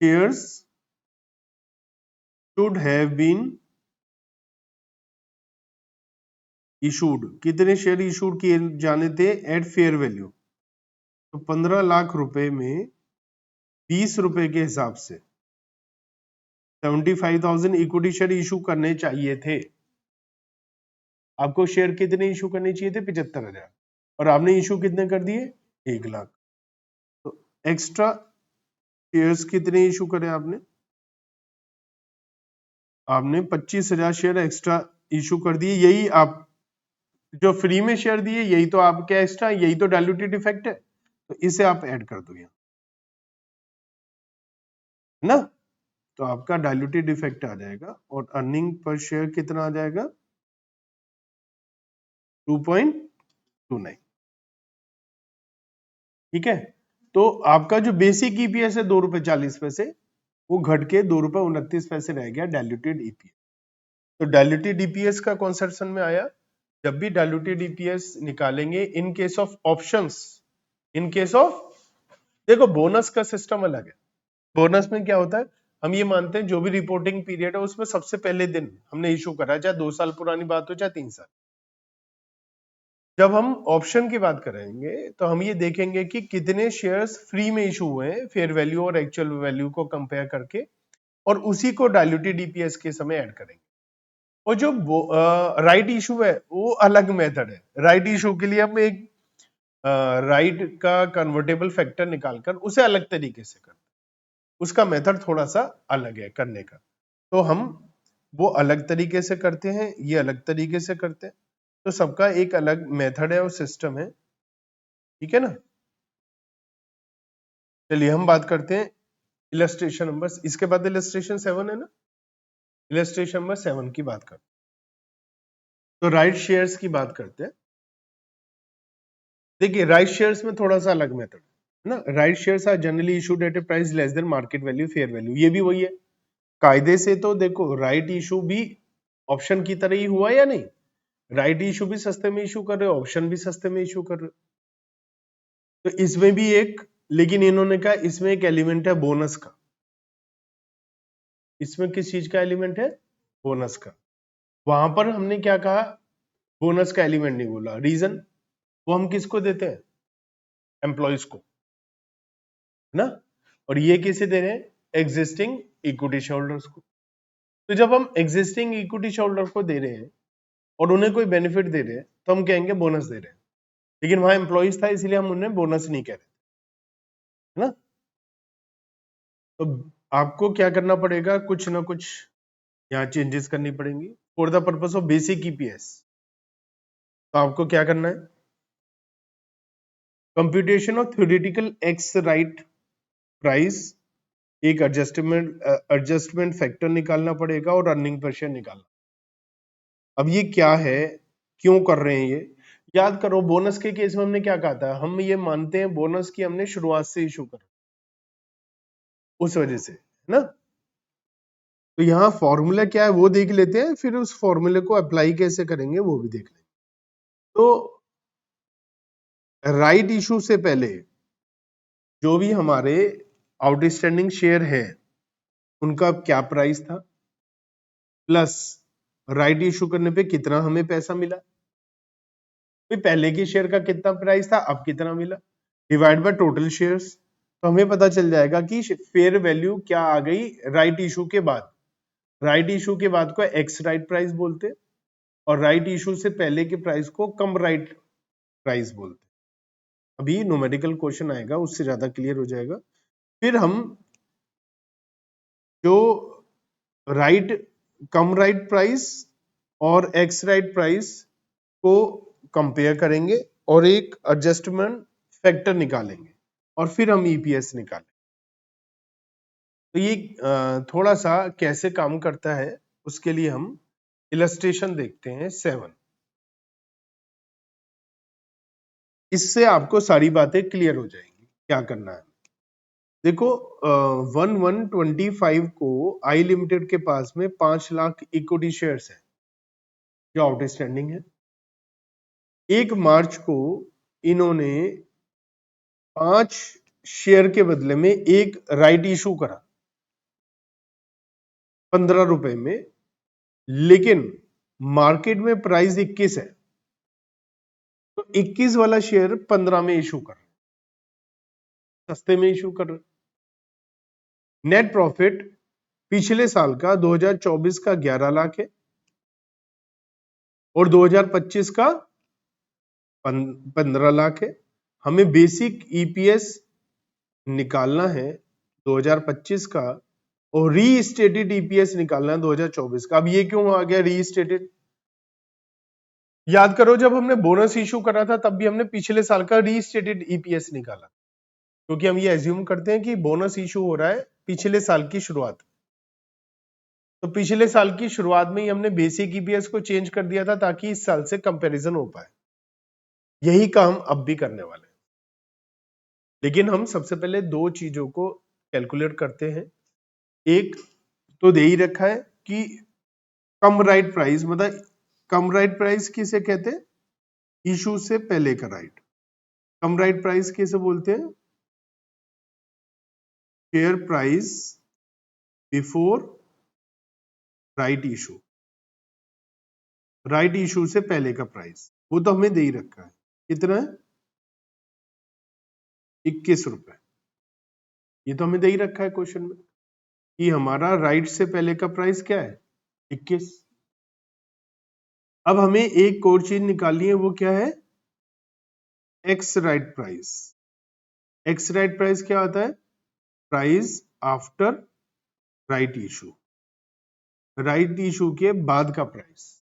shares should have been issued, कितने शेयर इशूड किए जाने थे एट फेयर वैल्यू, तो 15 लाख रुपए में 20 रुपए के हिसाब से 75,000 इक्विटी शेयर इशू करने चाहिए थे। आपको शेयर कितने इशू करने चाहिए थे, 75,000, और आपने इशू कितने कर दिए, 1 लाख। तो एक्स्ट्रा शेयर्स कितने इशू करे आपने, आपने 25,000 शेयर एक्स्ट्रा इशू कर दिए। यही आप जो फ्री में शेयर दिए, यही तो आपके एक्स्ट्रा, यही तो डाइल्यूटेड इफेक्ट है, तो इसे आप ऐड कर दो यहाँ ना, तो आपका डाइल्यूटेड इफेक्ट आ जाएगा और अर्निंग पर शेयर कितना आ जाएगा, 2.29। ठीक है, तो आपका जो बेसिक ईपीएस है 2.40 रुपए, वो घट के 2.29 रुपए रह गया डाइल्यूटेड ईपीएस। तो डाइल्यूटेड ईपीएस का कॉन्सेप्शन में आया, जब भी डाइल्यूटेड ईपीएस निकालेंगे in case of options, in case of, देखो बोनस का सिस्टम अलग है। बोनस में क्या होता है, हम ये मानते हैं जो भी रिपोर्टिंग पीरियड है उसमें सबसे पहले दिन हमने इशू करा, चाहे 2 साल पुरानी बात हो चाहे 3 साल। जब हम ऑप्शन की बात करेंगे तो हम ये देखेंगे कि कितने शेयर्स फ्री में इशू हुए हैं फेयर वैल्यू और एक्चुअल वैल्यू को कंपेयर करके, और उसी को डाइल्यूटेड ईपीएस के समय ऐड करेंगे। और जो राइट इशू है वो अलग मेथड है। राइट इशू के लिए हम एक राइट का कन्वर्टेबल फैक्टर निकालकर उसे अलग तरीके से करते हैं, उसका मेथड थोड़ा सा अलग है करने का, तो हम वो अलग तरीके से करते हैं, ये अलग तरीके से करते हैं, तो सबका एक अलग मेथड है और सिस्टम है। ठीक है ना, चलिए हम बात करते हैं इलस्ट्रेशन नंबर, इसके बाद इलस्ट्रेशन 7 है ना, इलस्ट्रेशन नंबर 7 की बात करते हैं। तो राइट शेयर्स की बात करते हैं। देखिए राइट शेयर्स में थोड़ा सा अलग मेथड है ना, right shares are generally issued at a price less than market value fair value, ये भी वही है कायदे से। तो देखो राइट इशू भी ऑप्शन की तरह ही हुआ या नहीं, राइट इशू भी सस्ते में इशू कर रहे हो, ऑप्शन भी सस्ते में इशू कर रहे हो, तो इसमें भी एक, लेकिन इन्होंने कहा इसमें एक एलिमेंट है बोनस का। इसमें किस चीज का एलिमेंट है, बोनस का। वहां पर हमने क्या कहा, बोनस का एलिमेंट नहीं बोला, रीजन वो हम किसको देते हैं, एम्प्लॉयज को, है ना, और ये किसे दे रहे हैं, एग्जिस्टिंग इक्विटी शेयरहोल्डर्स को। तो जब हम एग्जिस्टिंग इक्विटी शेयरहोल्डर को दे रहे हैं और उन्हें कोई बेनिफिट दे रहे हैं तो हम कहेंगे बोनस दे रहे हैं, लेकिन वहां एम्प्लॉयज था इसलिए हम उन्हें बोनस नहीं कह रहे, है ना। तो आपको क्या करना पड़ेगा, कुछ ना कुछ यहाँ चेंजेस करनी पड़ेंगी for the purpose of basic EPS. तो आपको क्या करना है, computation of theoretical x right price, एक एडजस्टमेंट फैक्टर निकालना पड़ेगा और अर्निंग पर शेयर निकालना। अब ये क्या है, क्यों कर रहे हैं ये, याद करो बोनस के केस में हमने क्या कहा था, हम ये मानते हैं बोनस की हमने शुरुआत से इशू कर, उस वजह से, है ना। तो यहाँ फॉर्मूला क्या है वो देख लेते हैं, फिर उस फॉर्मूले को अप्लाई कैसे करेंगे वो भी देख लेंगे। तो राइट इशू से पहले जो भी हमारे आउटस्टैंडिंग शेयर है उनका क्या प्राइस था, प्लस राइट इशू करने पे कितना हमें पैसा मिला, पहले के शेयर का कितना प्राइस था अब कितना मिला, डिवाइड बाय टोटल शेयर्स, तो हमें पता चल जाएगा कि फेयर वैल्यू क्या आ गई राइट इशू के बाद। राइट इशू के बाद को एक्स राइट प्राइस बोलते हैं और राइट इशू से पहले के प्राइस को कम राइट प्राइस बोलते हैं। अभी न्यूमेरिकल क्वेश्चन आएगा उससे ज्यादा क्लियर हो जाएगा। फिर हम जो राइट कम राइट प्राइस और एक्स राइट प्राइस को कंपेयर करेंगे और एक एडजस्टमेंट फैक्टर निकालेंगे और फिर हम ईपीएस निकालेंगे। तो ये थोड़ा सा कैसे काम करता है उसके लिए हम इलस्ट्रेशन देखते हैं 7। इससे आपको सारी बातें क्लियर हो जाएंगी क्या करना है। देखो 1125 को आई लिमिटेड के पास में 5 लाख इक्विटी शेयर्स है जो आउटस्टैंडिंग है। 1 मार्च को इन्होंने 5 शेयर के बदले में एक राइट इशू करा 15 रुपए में, लेकिन मार्केट में प्राइस 21 है, तो 21 वाला शेयर 15 में इशू कर, सस्ते में इशू कर। नेट प्रॉफिट पिछले साल का 2024 का 11 लाख है और 2025 का 15 लाख है। हमें बेसिक ईपीएस निकालना है 2025 का और रीस्टेटेड ईपीएस निकालना है 2024 का। अब ये क्यों आ गया रीस्टेटेड? याद करो जब हमने बोनस इशू करा था तब भी हमने पिछले साल का रीस्टेटेड ईपीएस निकाला, क्योंकि हम ये एज्यूम करते हैं कि बोनस इशू हो रहा है पिछले साल की शुरुआत, तो पिछले साल की शुरुआत में ही हमने बेसिक ईपीएस को चेंज कर दिया था ताकि इस साल से कंपैरिजन हो पाए। यही काम अब भी करने वाले हैं, लेकिन हम सबसे पहले दो चीजों को कैलकुलेट करते हैं। एक तो दे ही रखा है कि कम राइट प्राइस, मतलब कम राइट प्राइस किसे कहते हैं? इशू से पहले का राइट। कम राइट प्राइस किसे बोलते हैं? Share price before right issue. Right issue से पहले का प्राइस वो तो हमें दे ही रखा है, कितना है? 21 रुपए। ये तो हमें दे ही रखा है क्वेश्चन में कि हमारा राइट से पहले का प्राइस क्या है? 21। अब हमें एक और चीज निकालनी है, वो क्या है? X right price. X right price क्या होता है? Price after right issue. Right issue के बाद का प्राइस।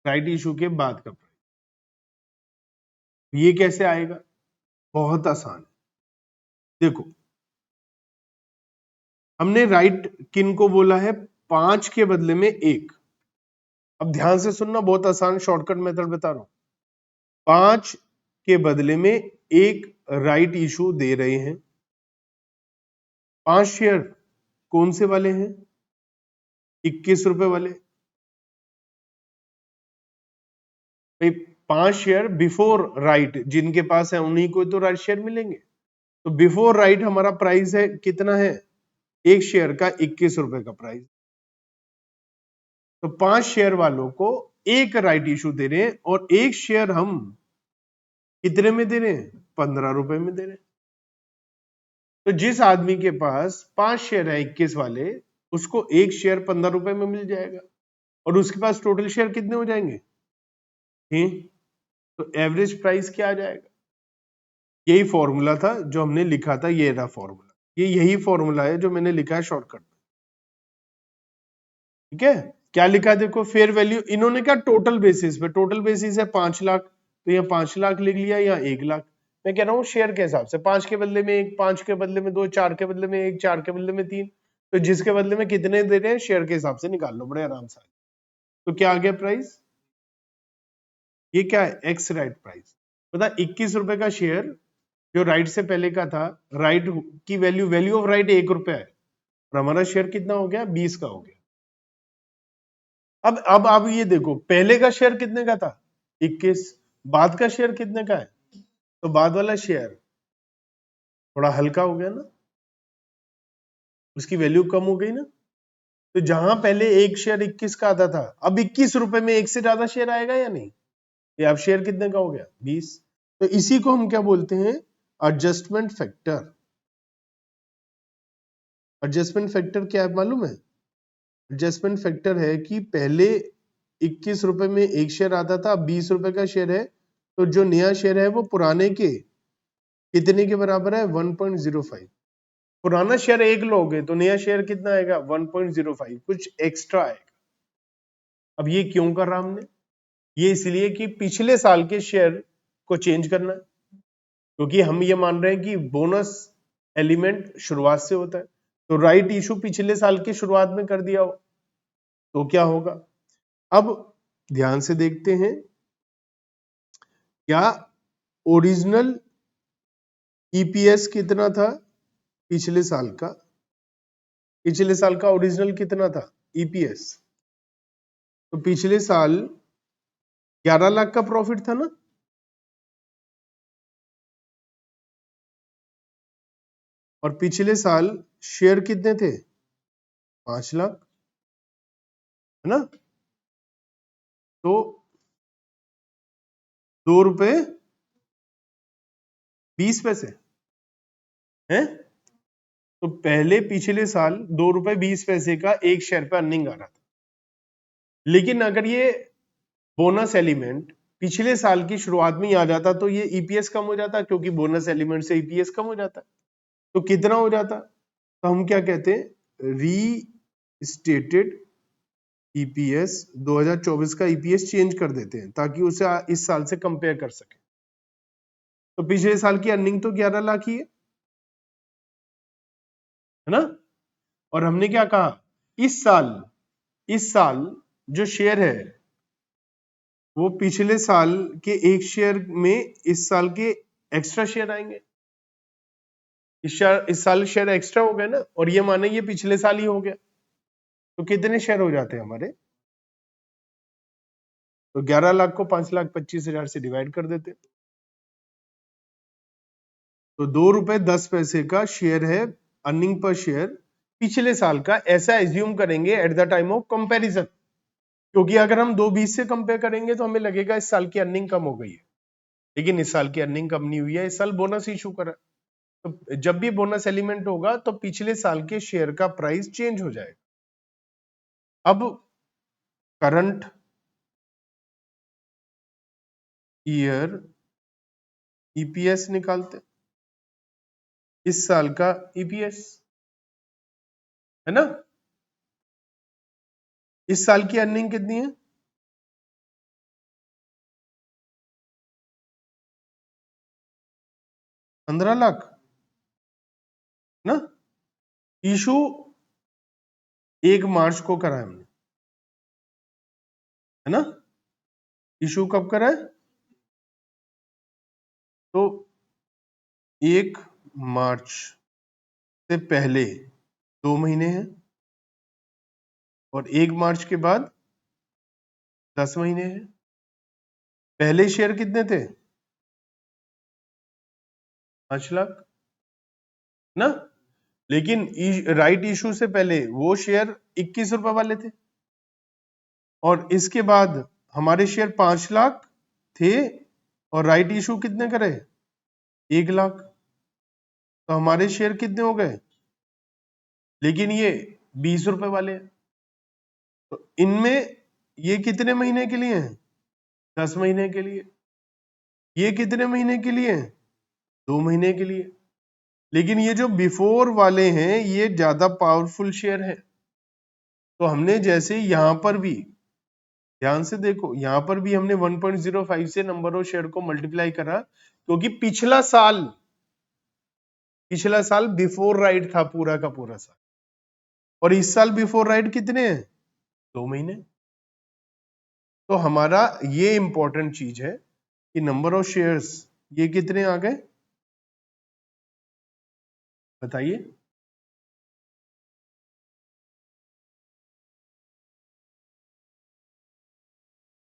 राइट इशू के बाद का प्राइस ये कैसे आएगा? बहुत आसान है। देखो हमने राइट किन को बोला है? 5 के बदले में 1। अब ध्यान से सुनना, बहुत आसान शॉर्टकट मेथड बता रहा हूं। 5 के बदले में 1 राइट इशू दे रहे हैं। 5 शेयर कौन से वाले हैं? 21 रुपए वाले। 5 शेयर बिफोर राइट जिनके पास है उन्हीं को तो राइट शेयर मिलेंगे। तो बिफोर राइट हमारा प्राइस है कितना है? एक शेयर का 21 रुपए का प्राइस। तो 5 शेयर वालों को एक राइट इशू दे रहे हैं और एक शेयर हम कितने में दे रहे हैं? 15 रुपए में दे रहे हैं। तो जिस आदमी के पास 5 शेयर है 21 वाले, उसको एक शेयर 15 रुपए में मिल जाएगा और उसके पास टोटल शेयर कितने हो जाएंगे? तो एवरेज प्राइस क्या आ जाएगा? यही फॉर्मूला था जो हमने लिखा था, ये रहा फॉर्मूला। ये यही फॉर्मूला है जो मैंने लिखा है शॉर्टकट में। ठीक है, क्या लिखा है देखो, फेयर वैल्यू इन्होंने क्या टोटल बेसिस पे, टोटल बेसिस है 5 लाख, तो यहाँ 5 लाख लिख लिया या 1 लाख। मैं कह रहा हूँ शेयर के हिसाब से 5 के बदले में 1, 5 के बदले में 2, 4 के बदले में 1, 4 के बदले में 3, तो जिसके बदले में कितने दे रहे हैं शेयर के हिसाब से निकाल लो बड़े आराम से। तो क्या आ गया प्राइस? ये क्या है? X right price. पता 21 रुपए का शेयर जो राइट से पहले का था, राइट की वैल्यू, वैल्यू ऑफ राइट 1 रुपया है और हमारा शेयर कितना हो गया? 20 का हो गया। अब आप ये देखो, पहले का शेयर कितने का था? 21। बाद का शेयर कितने का है? तो बाद वाला शेयर थोड़ा हल्का हो गया ना, उसकी वैल्यू कम हो गई ना। तो जहां पहले एक शेयर 21 का आता था, अब 21 रुपए में एक से ज्यादा शेयर आएगा या नहीं? ये अब शेयर कितने का हो गया? 20। तो इसी को हम क्या बोलते हैं? Adjustment factor. एडजस्टमेंट फैक्टर क्या है मालूम है? एडजस्टमेंट फैक्टर है कि पहले 21 रुपए में एक शेयर आता था, अब 20 रुपए का शेयर है, तो जो नया शेयर है वो पुराने के कितने के बराबर है? 1.05। पुराना शेयर 1 लोगे तो नया शेयर कितना आएगा? 1.05, कुछ एक्स्ट्रा आएगा। अब ये क्यों कर रहा हमने? ये इसलिए कि पिछले साल के शेयर को चेंज करना है, क्योंकि हम ये मान रहे हैं कि बोनस एलिमेंट शुरुआत से होता है, तो राइट इशू पिछले साल की शुरुआत में कर दिया हो तो क्या होगा? अब ध्यान से देखते हैं, क्या ओरिजिनल ईपीएस कितना था पिछले साल का? पिछले साल का ओरिजिनल कितना था ईपीएस? तो पिछले साल 11 लाख का प्रॉफिट था ना? और पिछले साल शेयर कितने थे? 5 लाख, है ना? तो 2 रुपए 20 पैसे हैं। तो पहले पिछले साल 2 रुपए 20 पैसे का एक शेयर पे अर्निंग आ रहा था, लेकिन अगर ये बोनस एलिमेंट पिछले साल की शुरुआत में ही आ जाता तो ये ईपीएस कम हो जाता, क्योंकि बोनस एलिमेंट से ईपीएस कम हो जाता। तो कितना हो जाता? तो हम क्या कहते हैं, रीस्टेटेड ईपीएस 2024 का ईपीएस चेंज कर देते हैं ताकि उसे इस साल से कंपेयर कर सके। तो पिछले साल की अर्निंग तो 11 लाख ही है ना? और हमने क्या कहा, इस साल जो शेयर है वो पिछले साल के एक शेयर में इस साल के एक्स्ट्रा शेयर आएंगे। इस साल शेयर एक्स्ट्रा हो गए ना, और ये माने ये पिछले साल ही हो गया, तो कितने शेयर हो जाते हैं हमारे? तो 11 लाख को 5,25,000 से डिवाइड कर देते, तो 2 रुपए 10 पैसे का शेयर है अर्निंग पर शेयर पिछले साल का। ऐसा एज्यूम करेंगे at the time of comparison, क्योंकि अगर हम 2.20 से कंपेयर करेंगे तो हमें लगेगा इस साल की अर्निंग कम हो गई है, लेकिन इस साल की अर्निंग कम नहीं हुई है, इस साल बोनस इशू करा। तो जब भी बोनस एलिमेंट होगा तो पिछले साल के शेयर का प्राइस चेंज हो जाएगा। अब करंट ईयर ईपीएस निकालते, इस साल का ईपीएस, है ना? इस साल की अर्निंग कितनी है? 15 लाख ना? इशू 1 मार्च को करा है हमने, है ना? इशू कब करा है? तो 1 मार्च से पहले 2 महीने हैं, और 1 मार्च के बाद 10 महीने हैं। पहले शेयर कितने थे? 5 लाख ना? लेकिन राइट इशू से पहले वो शेयर 21 रुपए वाले थे, और इसके बाद हमारे शेयर 5 लाख थे, और राइट इशू कितने करे? 1 लाख। तो हमारे शेयर कितने हो गए? लेकिन ये 20 रुपए वाले हैं। तो इनमें ये कितने महीने के लिए हैं? 10 महीने के लिए। ये कितने महीने के लिए हैं? 2 महीने के लिए। लेकिन ये जो बिफोर वाले हैं ये ज्यादा पावरफुल शेयर है। तो हमने जैसे यहां पर भी ध्यान से देखो, यहां पर भी हमने 1.05 से नंबर ऑफ शेयर को मल्टीप्लाई करा, क्योंकि पिछला साल बिफोर राइट था पूरा का पूरा साल, और इस साल बिफोर राइट कितने हैं? 2 महीने। तो हमारा ये इंपॉर्टेंट चीज है कि नंबर ऑफ शेयर्स ये कितने आ गए बताइए?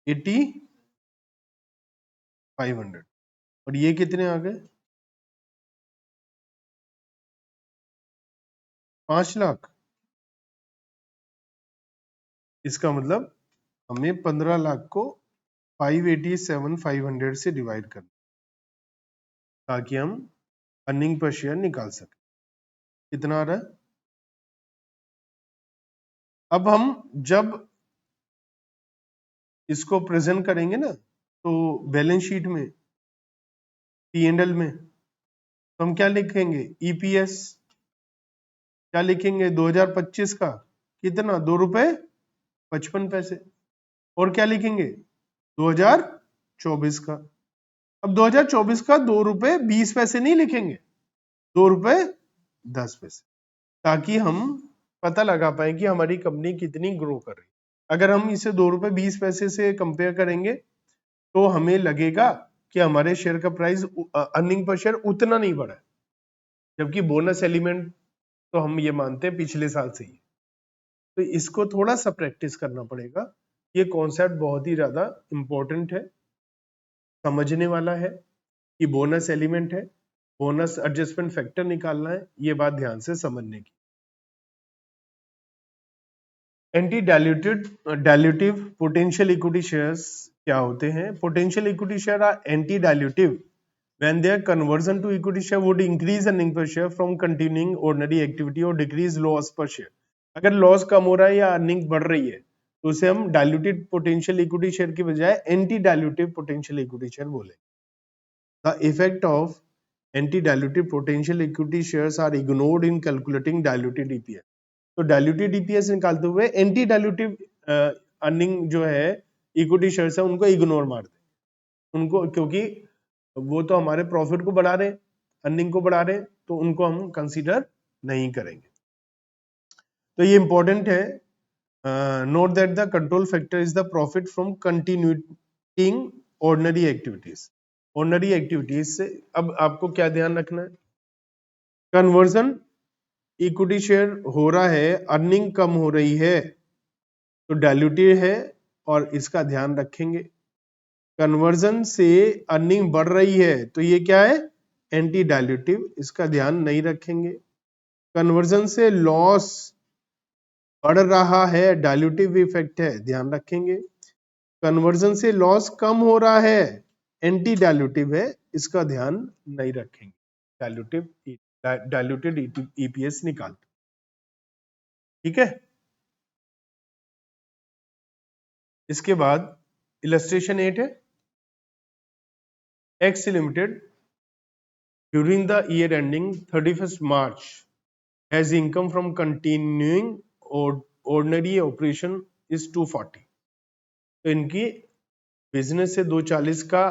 एटी 500। और ये कितने आ गए? 5 लाख। इसका मतलब हमें 15 लाख को 587,500 से डिवाइड करना, ताकि हम अर्निंग पर शेयर निकाल सके। कितना आ रहा है? अब हम जब इसको प्रेजेंट करेंगे ना, तो बैलेंस शीट में P&L में तो हम क्या लिखेंगे? ईपीएस क्या लिखेंगे? 2025 का कितना? 2 रुपए 55 पैसे। और क्या लिखेंगे? 2024 का। अब 2024 का 2 रुपए 20 पैसे नहीं लिखेंगे, 2 रुपए 10 पैसे, ताकि हम पता लगा पाए कि हमारी कंपनी कितनी ग्रो कर रही है। अगर हम इसे 2 रुपए 20 पैसे से कंपेयर करेंगे तो हमें लगेगा कि हमारे शेयर का प्राइस अर्निंग पर शेयर उतना नहीं बढ़ा है, जबकि बोनस एलिमेंट तो हम ये मानते हैं पिछले साल से ही। तो इसको थोड़ा सा प्रैक्टिस करना पड़ेगा। ये कॉन्सेप्ट बहुत ही ज्यादा इंपॉर्टेंट है, समझने वाला है कि बोनस एलिमेंट है, बोनस एडजस्टमेंट फैक्टर निकालना है, ये बात ध्यान से समझने की। Anti dilutive potential equity shares क्या होते हैं? Potential equity share are anti dilutive when their conversion to equity share would increase earning per share from continuing ordinary activity or decrease loss per share। अगर loss कम हो रहा है या earning बढ़ रही है तो उसे हम डाइल्यूटेड पोटेंशियल इक्विटी शेयर की बजाय anti dilutive potential equity share बोले। The effect of anti dilutive potential equity shares are ignored in calculating diluted EPS. तो डाइल्यूटेड ईपीएस निकालते हुए एंटी डाइल्यूटिव अर्निंग जो है इक्विटी शेयर्स है उनको इग्नोर मार दे उनको, क्योंकि वो तो हमारे प्रॉफिट को बढ़ा रहे, अर्निंग को बढ़ा रहे, तो उनको हम कंसीडर नहीं करेंगे। तो ये इंपॉर्टेंट है। Note that the control factor is the profit from continuing ordinary activities. Ordinary activities से अब आपको क्या ध्यान रखना है? कन्वर्जन इक्विटी शेयर हो रहा है, अर्निंग कम हो रही है तो डाइल्यूटिव है और इसका ध्यान रखेंगे। कन्वर्जन से अर्निंग बढ़ रही है तो ये क्या है? एंटी डाइल्यूटिव, इसका ध्यान नहीं रखेंगे। कन्वर्जन से लॉस बढ़ रहा है, डाइल्यूटिव इफेक्ट है, ध्यान रखेंगे। कन्वर्जन से लॉस कम हो रहा है, एंटी डाइल्यूटिव है, इसका ध्यान नहीं रखेंगे। डाइल्यूटेड ईपीएस निकालते, ठीक है। इसके बाद इलस्ट्रेशन 8 है। X limited during the year ending 31st March has income from continuing ordinary operation is 240। तो इनकी बिजनेस से 240 का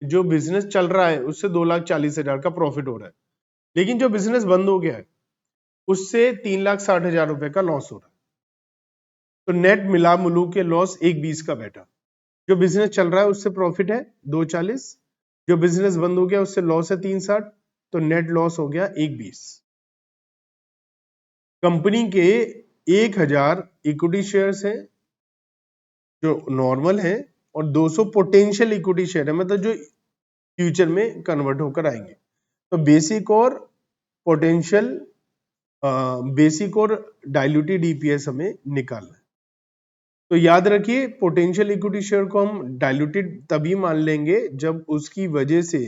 जो बिजनेस चल रहा है उससे 2,40,000 का प्रॉफिट हो रहा है, लेकिन जो बिजनेस बंद हो गया है उससे 3,60,000 रुपए का लॉस हो रहा है। तो नेट मिला मुलू के लॉस 1,20 का बैठा। जो बिजनेस चल रहा है उससे प्रॉफिट है 240, जो बिजनेस बंद हो गया उससे लॉस है 360, तो नेट लॉस हो गया 120। कंपनी के 1,000 इक्विटी शेयर्स हैं जो नॉर्मल है और 200 पोटेंशियल इक्विटी शेयर है, मतलब जो फ्यूचर में कन्वर्ट होकर आएंगे। तो बेसिक और पोटेंशियल, बेसिक और डाइल्यूटेड ईपीएस हमें निकालना है। तो याद रखिए पोटेंशियल इक्विटी शेयर को हम डाइल्यूटेड तभी मान लेंगे जब उसकी वजह से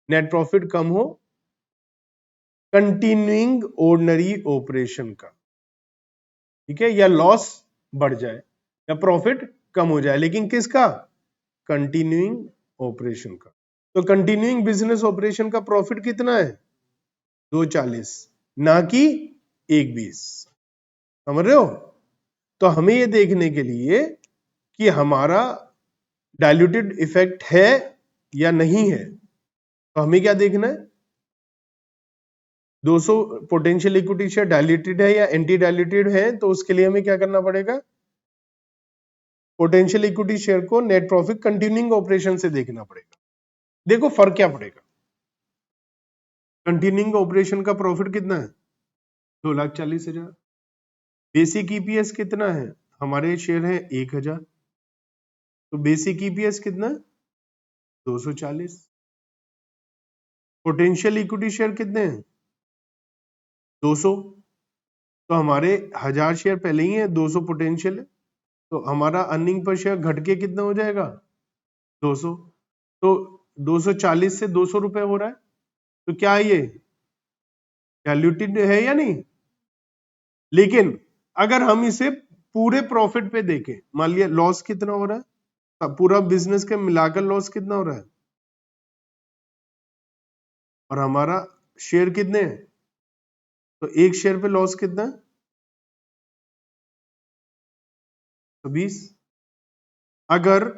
नेट प्रॉफिट कम हो कंटिन्यूइंग ऑर्डिनरी ऑपरेशन का, ठीक है, या लॉस बढ़ जाए या प्रॉफिट कम हो जाए, लेकिन किसका? कंटिन्यूइंग ऑपरेशन का। तो कंटिन्यूइंग बिजनेस ऑपरेशन का प्रॉफिट कितना है? 240, ना कि 120। समझ रहे हो? तो हमें ये देखने के लिए कि हमारा डाइल्यूटेड इफेक्ट है या नहीं है, तो हमें क्या देखना है? 200 पोटेंशियल इक्विटी शेयर डाइल्यूटेड है या एंटी डाइल्यूटेड है, तो उसके लिए हमें क्या करना पड़ेगा? पोटेंशियल इक्विटी शेयर को नेट प्रॉफिट कंटिन्यूइंग ऑपरेशन से देखना पड़ेगा। देखो फर्क क्या पड़ेगा। कंटिन्यूइंग ऑपरेशन का प्रॉफिट कितना है? 2,40,000। बेसिक ईपीएस कितना है? हमारे शेयर है 1,000, तो बेसिक ईपीएस कितना? 240। पोटेंशियल इक्विटी शेयर कितने हैं? 200। तो हमारे 1,000 शेयर पहले ही है, 200 पोटेंशियल है, तो हमारा अर्निंग पर शेयर घट के कितना हो जाएगा? 200। तो 240 से 200 रुपए हो रहा है, तो क्या ये डाइल्यूटेड है या नहीं? लेकिन अगर हम इसे पूरे प्रॉफिट पे देखें, मान लिया लॉस कितना हो रहा है, पूरा बिजनेस के मिलाकर लॉस कितना हो रहा है, और हमारा शेयर कितने हैं, तो एक शेयर पे लॉस कितना है? 20। अगर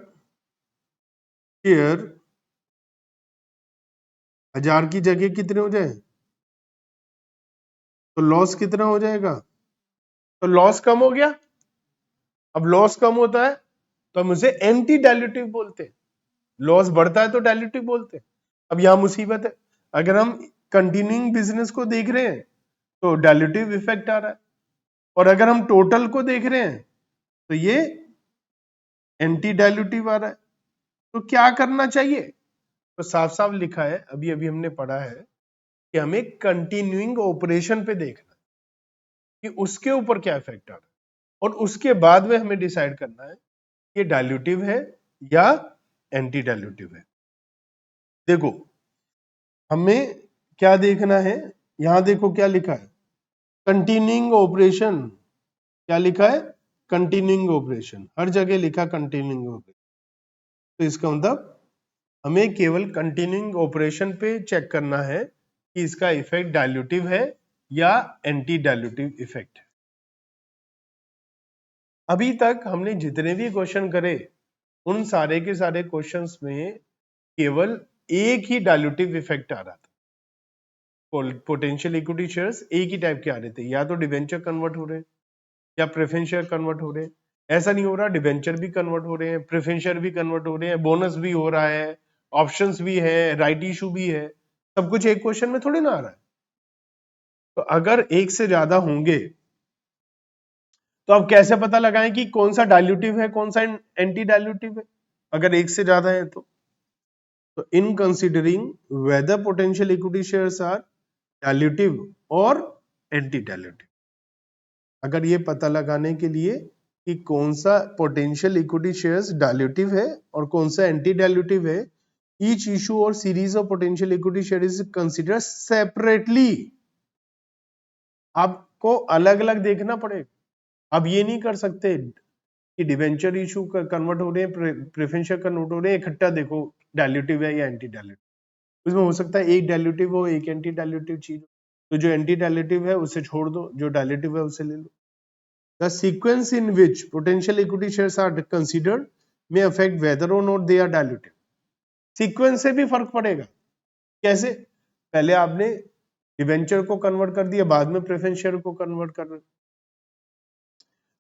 शेयर 1,000 की जगह कितने हो जाए तो लॉस कितना हो जाएगा? तो लॉस कम हो गया। अब लॉस कम होता है तो हम उसे एंटी डाइल्यूटिव बोलते हैं। लॉस बढ़ता है तो डायल्यूटिव बोलते हैं। अब यहाँ मुसीबत है, अगर हम कंटिन्यूइंग बिजनेस को देख रहे हैं तो डायल्यूटिव इफेक्ट आ रहा है, और अगर हम टोटल को देख रहे हैं तो ये एंटी डायल्यूटिव आ रहा है। तो क्या करना चाहिए? तो साफ साफ लिखा है, अभी अभी हमने पढ़ा है कि हमें कंटिन्यूइंग ऑपरेशन पे देखना है कि उसके ऊपर क्या इफेक्ट आ रहा है, और उसके बाद में हमें डिसाइड करना है कि डायल्यूटिव है या एंटी डायल्यूटिव है। देखो हमें क्या देखना है, यहां देखो क्या लिखा है, कंटिन्यूइंग ऑपरेशन। क्या लिखा है? कंटिन्यूइंग ऑपरेशन, हर जगह लिखा कंटिन्यूइंग ऑपरेशन। तो इसका मतलब हमें केवल कंटिन्यूइंग ऑपरेशन पे चेक करना है कि इसका इफेक्ट डायल्यूटिव है या एंटी डायल्यूटिव इफेक्ट है। अभी तक हमने जितने भी क्वेश्चन करे उन सारे के सारे क्वेश्चंस में केवल एक ही डायल्यूटिव इफेक्ट आ रहा था। पोटेंशियल इक्विटी शेयर्स एक ही टाइप के आ रहे थे, या तो डिवेंचर कन्वर्ट हो रहे हैं या प्रेफरेंस शेयर कन्वर्ट हो रहे हैं। ऐसा नहीं हो रहा, डिवेंचर भी कन्वर्ट हो रहे हैं, प्रेफरेंस शेयर भी कन्वर्ट हो रहे हैं, बोनस भी हो रहा है, ऑप्शंस भी है, राइट इशू भी है। सब कुछ एक क्वेश्चन में थोड़ी ना आ रहा है। तो अगर एक से ज्यादा होंगे तो अब कैसे पता लगाएं कि कौन सा डायल्यूटिव है कौन सा एंटी डायल्यूटिव है, अगर एक से ज्यादा है तो in considering whether potential equity shares are dilutive और एंटी डायल्यूटिव, अगर ये पता लगाने के लिए कि कौन सा पोटेंशियल इक्विटी शेयर्स डायल्यूटिव है और कौन सा एंटी डायल्यूटिव है, ईच इशू और series of potential equity share is consider separately. आपको अलग अलग देखना पड़ेगा। अब ये नहीं कर सकते कि डिवेंचर इशू कन्वर्ट हो रहे हैं, प्रेफरेंशियल कन्वर्ट हो रहे हैं, इकट्ठा देखो डायल्यूटिव है या एंटी डायल्यूटिव। उसमें हो सकता है एक डायल्यूटिव हो एक एंटी डायल्यूटिव चीज, तो जो एंटी डायल्यूटिव है उसे छोड़ दो, जो डायल्यूटिव है उसे ले लो। The sequence in which potential equity shares are considered may affect whether or not they are diluted. Sequence से भी फर्क पड़ेगा। कैसे? पहले आपने डिवेंचर को कन्वर्ट कर दिया, बाद में प्रेफरेंस शेयर को कन्वर्ट कर रहे।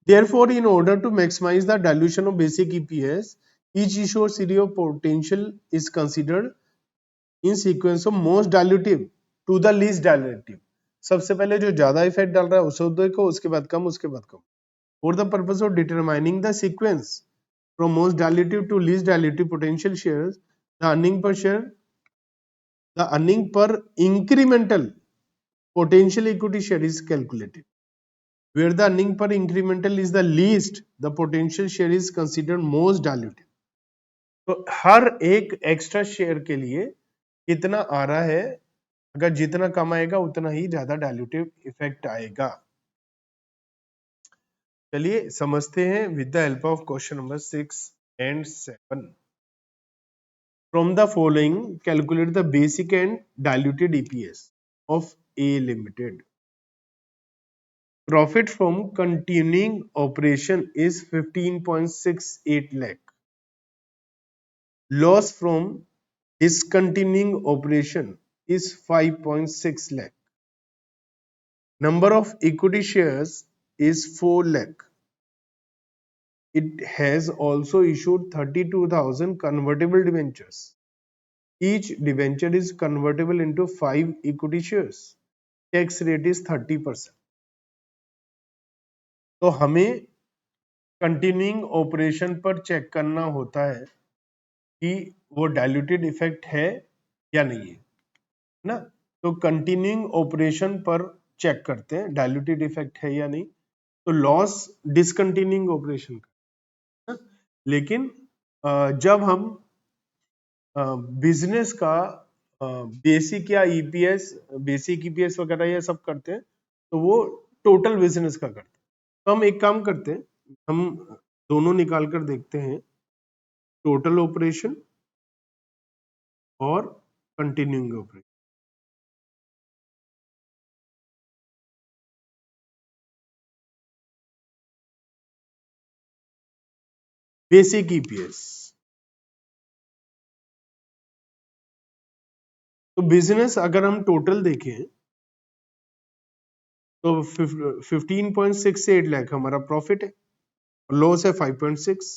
Therefore, in order to maximize the dilution of basic EPS, each issue or series of potential is considered in sequence of most dilutive to the least dilutive. सबसे पहले जो ज्यादा इफेक्ट डाल रहा है उसे देखो, उसके बाद कम, उसके बाद कम। For the purpose of determining the sequence from most dilutive to least dilutive potential shares, the earning per share, the earning per incremental potential equity share is calculated. Where the earning per incremental is the least, the potential share is considered most dilutive. तो हर एक extra share के लिए कितना आ रहा है, अगर जितना कम आएगा उतना ही ज्यादा डायल्यूटिव इफेक्ट आएगा। चलिए समझते हैं with the help of question number 6 and 7. From the following, calculate the basic and diluted EPS of A Limited. Profit from continuing operation is 15.68 lakh. Loss from discontinuing operation is 5.6 lakh. Number of equity shares is 4 lakh. It has also issued 32,000 convertible debentures. Each debenture is convertible into 5 equity shares. Tax rate is 30%. तो हमें continuing operation पर check करना होता है कि वो diluted effect है या नहीं है ना। तो कंटिन्यूइंग ऑपरेशन पर चेक करते हैं डायल्यूटेड इफेक्ट है या नहीं। तो लॉस डिसकंटिन्यूइंग ऑपरेशन का, लेकिन जब हम बिजनेस का बेसिक या ईपीएस, बेसिक ईपीएस वगैरह ये सब करते हैं तो वो टोटल बिजनेस का करते हैं। तो हम एक काम करते हैं, हम दोनों निकाल कर देखते हैं, टोटल ऑपरेशन और कंटिन्यूइंग ऑपरेशन। बेसिक ईपीएस, तो बिजनेस अगर हम टोटल देखें तो 15.68 लाख हमारा प्रॉफिट है, लॉस है 5.6।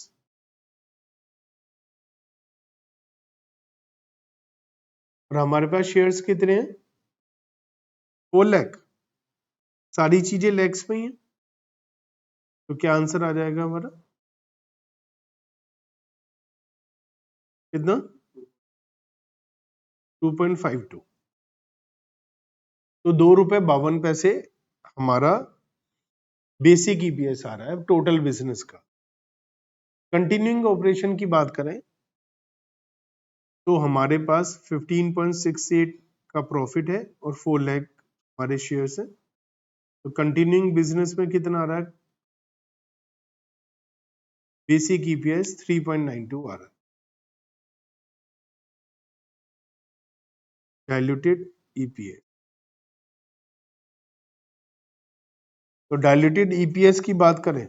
और हमारे पास शेयर्स कितने हैं? 4 लाख। सारी चीजें लैक्स में ही है, तो क्या आंसर आ जाएगा हमारा? कितना? 2.52। तो 2.52 हमारा बेसिक ईपीएस आ रहा है टोटल बिजनेस का। कंटिन्यूइंग ऑपरेशन की बात करें तो हमारे पास 15.68 का प्रॉफिट है और 4 लाख हमारे शेयर्स है। तो कंटिन्यूइंग बिजनेस में कितना आ रहा है? बेसिक ईपीएस 3.92 आ रहा है। डाइल्यूटेड ईपीएस, तो डाइल्यूटेड ईपीएस की बात करें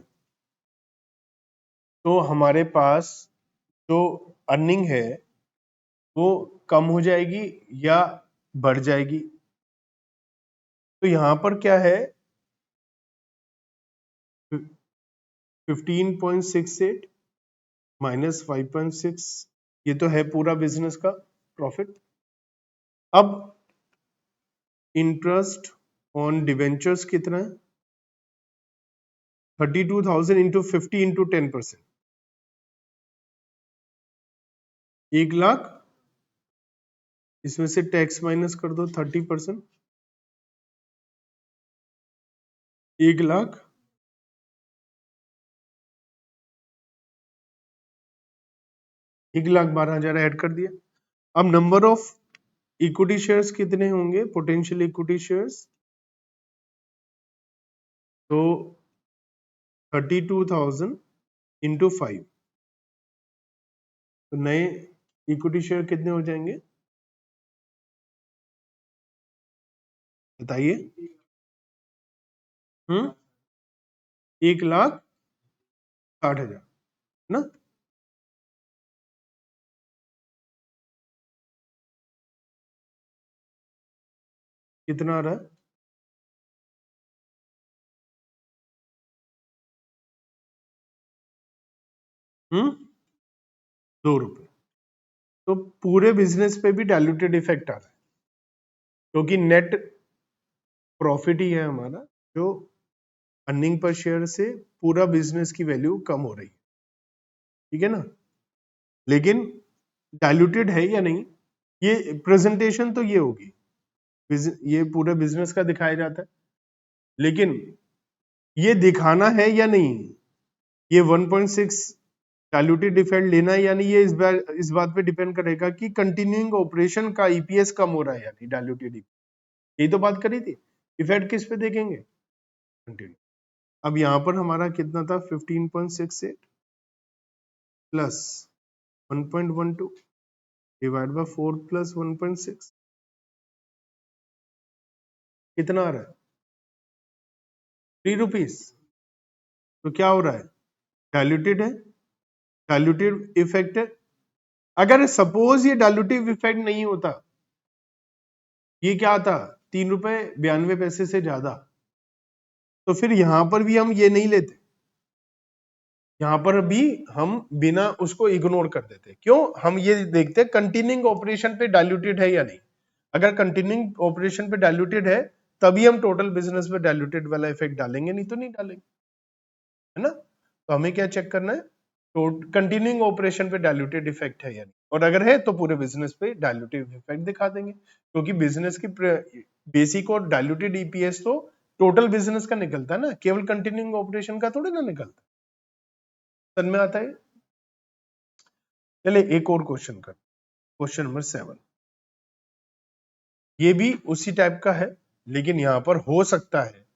तो हमारे पास जो अर्निंग है वो कम हो जाएगी या बढ़ जाएगी? तो यहां पर क्या है? 15.68 माइनस 5.6, ये तो है पूरा बिजनेस का प्रॉफिट। अब इंटरेस्ट ऑन डिवेंचर्स कितना है? 32,000 इंटू 50 इंटू 10%, 1 लाख। इसमें से टैक्स माइनस कर दो 30%, 1 लाख। 1,12,000 ऐड कर दिया। अब नंबर ऑफ इक्विटी शेयर्स कितने होंगे? पोटेंशियल इक्विटी शेयर्स, तो 32,000 इंटू 5, तो नए इक्विटी शेयर कितने हो जाएंगे बताइए? 1,60,000 ना। कितना आ रहा है? हम्म 2 रुपए। तो पूरे बिजनेस पे भी डाइल्यूटेड इफेक्ट आ रहा है, क्योंकि नेट प्रॉफिट ही है हमारा जो अर्निंग पर शेयर से पूरा बिजनेस की वैल्यू कम हो रही है, ठीक है ना। लेकिन डाइल्यूटेड है या नहीं, ये प्रेजेंटेशन तो ये होगी, ये पूरे बिजनेस का दिखाया जाता है, लेकिन ये दिखाना है या नहीं, ये 1.6 डाइल्यूटेड इफेक्ट लेना है या नहीं, ये इस बात पे डिपेंड करेगा कि कंटिन्यूइंग ऑपरेशन का ईपीएस कम हो रहा है या नहीं, डाइल्यूटेड। यही तो बात करी थी। इफेक्ट किस पे देखेंगे? कंटिन्यू। अब यहां पर हमारा कितना था? 15.68 प्लस 1.12 डिवाइड बाय 4 प्लस 1.6, कितना आ रहा है? 3 रुपीज। तो क्या हो रहा है? डाइल्यूटेड है, डाइल्यूटिव इफेक्ट है। अगर सपोज ये डाइल्यूटिव इफेक्ट नहीं होता, ये क्या आता? 3.92 रुपए से ज्यादा, तो फिर यहां पर भी हम ये नहीं लेते, यहां पर भी हम बिना उसको इग्नोर कर देते। क्यों? हम ये देखते कंटिन्यूइंग ऑपरेशन पे डाइल्यूटेड है या नहीं। अगर कंटिन्यूइंग ऑपरेशन पे डाइल्यूटेड है तभी हम टोटल बिजनेस पे डाइल्यूटेड वाला इफेक्ट डालेंगे, नहीं तो नहीं डालेंगे, है ना। तो हमें क्या चेक करना है? तो कंटिन्यूइंग ऑपरेशन पे डाइल्यूटेड इफेक्ट है या नहीं, और अगर है तो पूरे बिजनेस पे डाइल्यूटिव इफेक्ट दिखा देंगे, क्योंकि बिजनेस की बेसिक और डाइल्यूटेड ईपीएस तो टोटल बिजनेस का निकलता है ना, केवल कंटिन्यूइंग ऑपरेशन का थोड़ी ना निकलता। समझ में आता है? चले एक और क्वेश्चन कर, क्वेश्चन नंबर 7। ये भी उसी टाइप का है, लेकिन यहां पर हो सकता है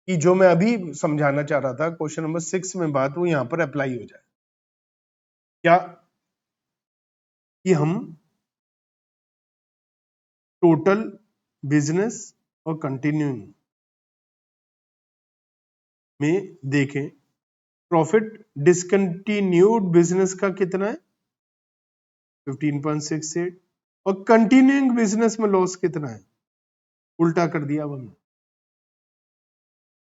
कि जो मैं अभी समझाना चाह रहा था क्वेश्चन नंबर 6 में बात, वो यहां पर अप्लाई हो जाए। क्या? कि हम टोटल बिजनेस और कंटिन्यूइंग में देखें, प्रॉफिट डिसकंटिन्यूड बिजनेस का कितना है? 15.68। और कंटिन्यूइंग बिजनेस में लॉस कितना है? उल्टा कर दिया अब हमने,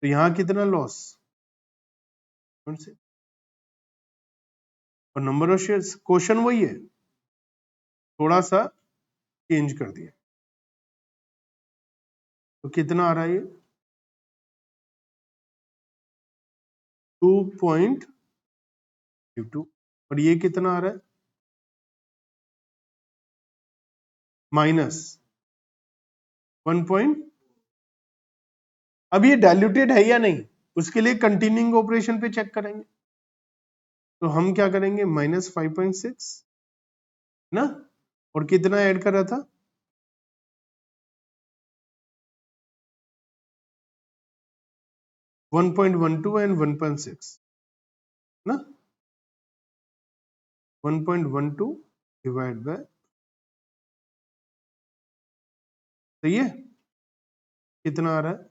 तो यहां कितना लॉस? और नंबर ऑफ शेयर्स क्वेश्चन वही है, थोड़ा सा चेंज कर दिया। तो कितना आ रहा है ये 2.52 और ये कितना आ रहा है -1. अब ये डाइल्यूटेड है या नहीं, उसके लिए कंटिन्यूइंग ऑपरेशन पे चेक करेंगे। तो हम क्या करेंगे -5.6 ना, और कितना ऐड कर रहा था 1.12 एंड 1.6 ना, 1.12 डिवाइड बाय, सही है, कितना आ रहा है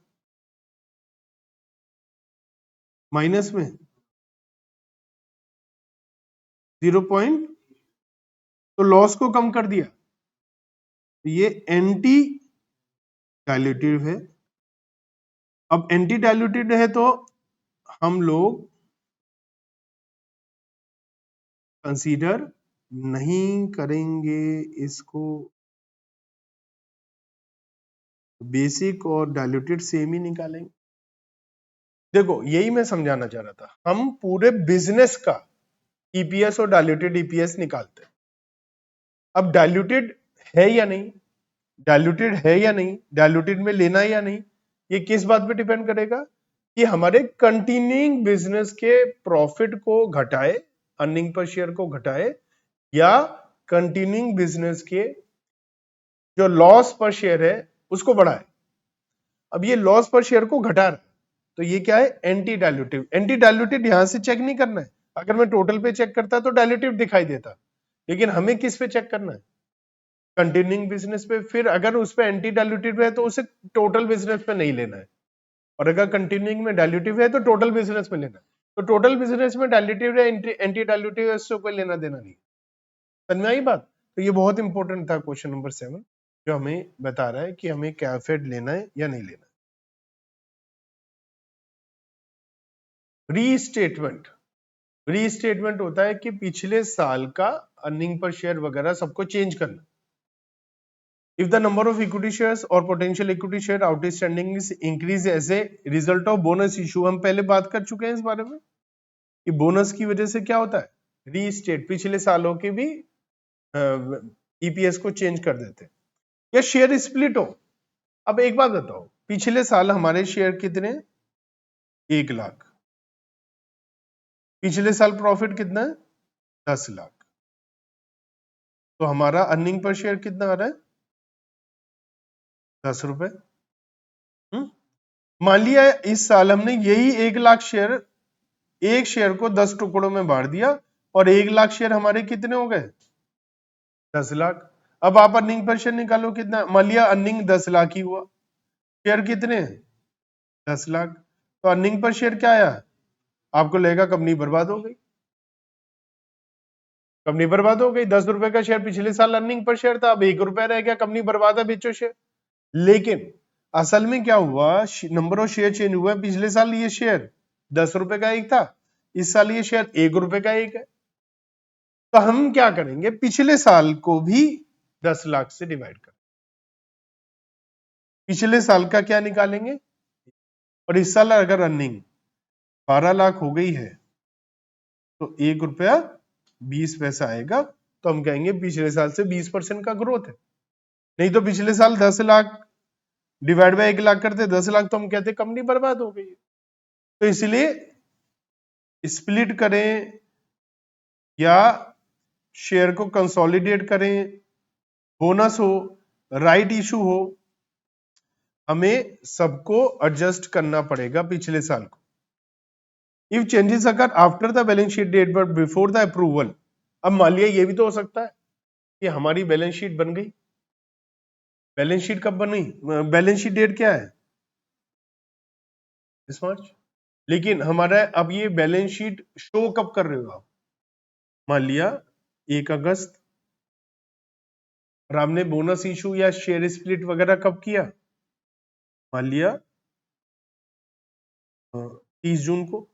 माइनस में 0. तो लॉस को कम कर दिया। ये एंटी डाइल्यूटिव है। अब एंटी डाइल्यूटेड है तो हम लोग कंसीडर नहीं करेंगे इसको, बेसिक और डाइल्यूटेड सेम ही निकालेंगे। देखो यही मैं समझाना चाह रहा था, हम पूरे बिजनेस का ईपीएस और डाइल्यूटेड ईपीएस निकालते हैं। अब डाइल्यूटेड है या नहीं, डाइल्यूटेड है या नहीं, डाइल्यूटेड में लेना है या नहीं, ये किस बात पे डिपेंड करेगा कि हमारे कंटिन्यूइंग बिजनेस के प्रॉफिट को घटाए, अर्निंग पर शेयर को घटाए, या कंटिन्यूइंग बिजनेस के जो लॉस पर शेयर है उसको बढ़ाए। अब ये लॉस पर शेयर को घटा रहा है, तो ये क्या है एंटी डाइल्यूटिव। एंटी डाइल्यूटिव यहां से चेक नहीं करना है, अगर मैं टोटल पे चेक करता तो डाइल्यूटिव दिखाई देता, लेकिन हमें किस पे चेक करना है कंटिन्यूइंग बिजनेस पे। फिर अगर उस पे एंटी डाइल्यूटिव है तो उसे टोटल बिजनेस पे नहीं लेना है, और अगर कंटिन्यूइंग में डाइल्यूटिव है तो टोटल बिजनेस में लेना है। तो टोटल बिजनेस में डाइल्यूटिव या एंटी डाइल्यूटिव है उससे कोई लेना देना नहीं। समझ में आई बात? तो ये बहुत इंपॉर्टेंट था क्वेश्चन नंबर 7, जो हमें बता रहा है कि हमें कैफेड लेना है या नहीं लेना है। रीस्टेटमेंट, रीस्टेटमेंट होता है कि पिछले साल का अर्निंग पर शेयर वगैरह सबको चेंज करना। If the number of equity shares और potential equity share outstanding is increase as a result of bonus issue, हम पहले बात कर चुके हैं इस बारे में कि बोनस की वजह से क्या होता है रीस्टेट, पिछले सालों के भी ईपीएस को चेंज कर देते हैं, या शेयर स्प्लिट हो। अब एक बात बताओ, पिछले साल हमारे शेयर कितने 1 लाख, पिछले साल प्रॉफिट कितना है 10 लाख, तो हमारा अर्निंग पर शेयर कितना आ रहा है 10 रुपए। मान लिया इस साल हमने यही 1 लाख शेयर, एक शेयर को 10 टुकड़ों में बांट दिया और 1 लाख शेयर हमारे कितने हो गए 10 लाख। अब आप अर्निंग पर शेयर निकालो कितना, मान लिया अर्निंग 10 लाख ही हुआ, शेयर कितने 10 लाख, तो अर्निंग पर शेयर क्या आया, आपको लगेगा कंपनी बर्बाद हो गई, कंपनी बर्बाद हो गई। 10 रुपए का शेयर पिछले साल अर्निंग पर शेयर था, अब 1 रुपया रह गया, कंपनी बर्बाद है, बेचो शेयर। लेकिन असल में क्या हुआ, नंबर ऑफ शेयर चेंज हुआ, पिछले साल ये शेयर 10 रुपए का एक था, इस साल ये शेयर 1 रुपए का एक है। तो हम क्या करेंगे, पिछले साल को भी 10 लाख से डिवाइड कर, पिछले साल का क्या निकालेंगे, और इस साल अगर अर्निंग 12 लाख हो गई है तो 1 रुपया 20 पैसा आएगा, तो हम कहेंगे पिछले साल से 20% का ग्रोथ है। नहीं तो पिछले साल 10 लाख डिवाइड बाय 1 लाख करते 10 लाख, तो हम कहते कंपनी बर्बाद हो गई। तो इसलिए स्प्लिट करें या शेयर को कंसोलिडेट करें, बोनस हो, राइट इशू हो, हमें सबको एडजस्ट करना पड़ेगा पिछले साल को। इफ चेंजेस अगर after the balance sheet date but before the approval, अब मान लिया ये भी तो हो सकता है कि हमारी बैलेंस शीट बन गई, बैलेंस शीट कब बनी, बैलेंस शीट डेट क्या है इस मार्च, लेकिन हमारा अब ये बैलेंस शीट शो कब कर रहे हो आप, मान लिया 1 अगस्त, और आपने बोनस इशू या शेयर स्प्लिट वगैरह कब किया, मान लिया 30 जून को।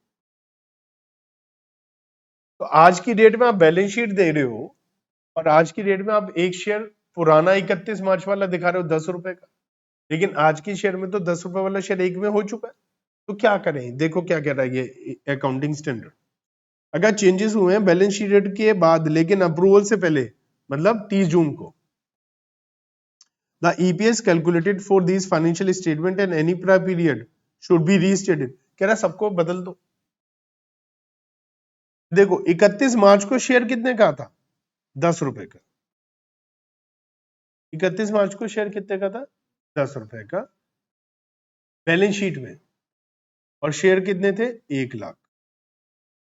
तो आज की डेट में आप बैलेंस शीट दे रहे हो और आज की डेट में आप एक शेयर पुराना 31 मार्च वाला दिखा रहे हो 10 रुपए का, लेकिन आज की शेयर में तो 10 रुपए वाला शेयर एक में हो चुका है। तो क्या करें, देखो क्या कह रहा है ये अकाउंटिंग स्टैंडर्ड। अगर चेंजेस हुए हैं बैलेंस शीट डेट के बाद लेकिन अप्रूवल से पहले, मतलब 30 जून को, the EPS calculated for this financial statement and any prior period should be restated. कह रहा सबको बदल दो। देखो 31 मार्च को शेयर कितने का था, 10 रुपए का। 31 मार्च को शेयर कितने का था, 10 रुपए का बैलेंस शीट में, और शेयर कितने थे, 1 लाख।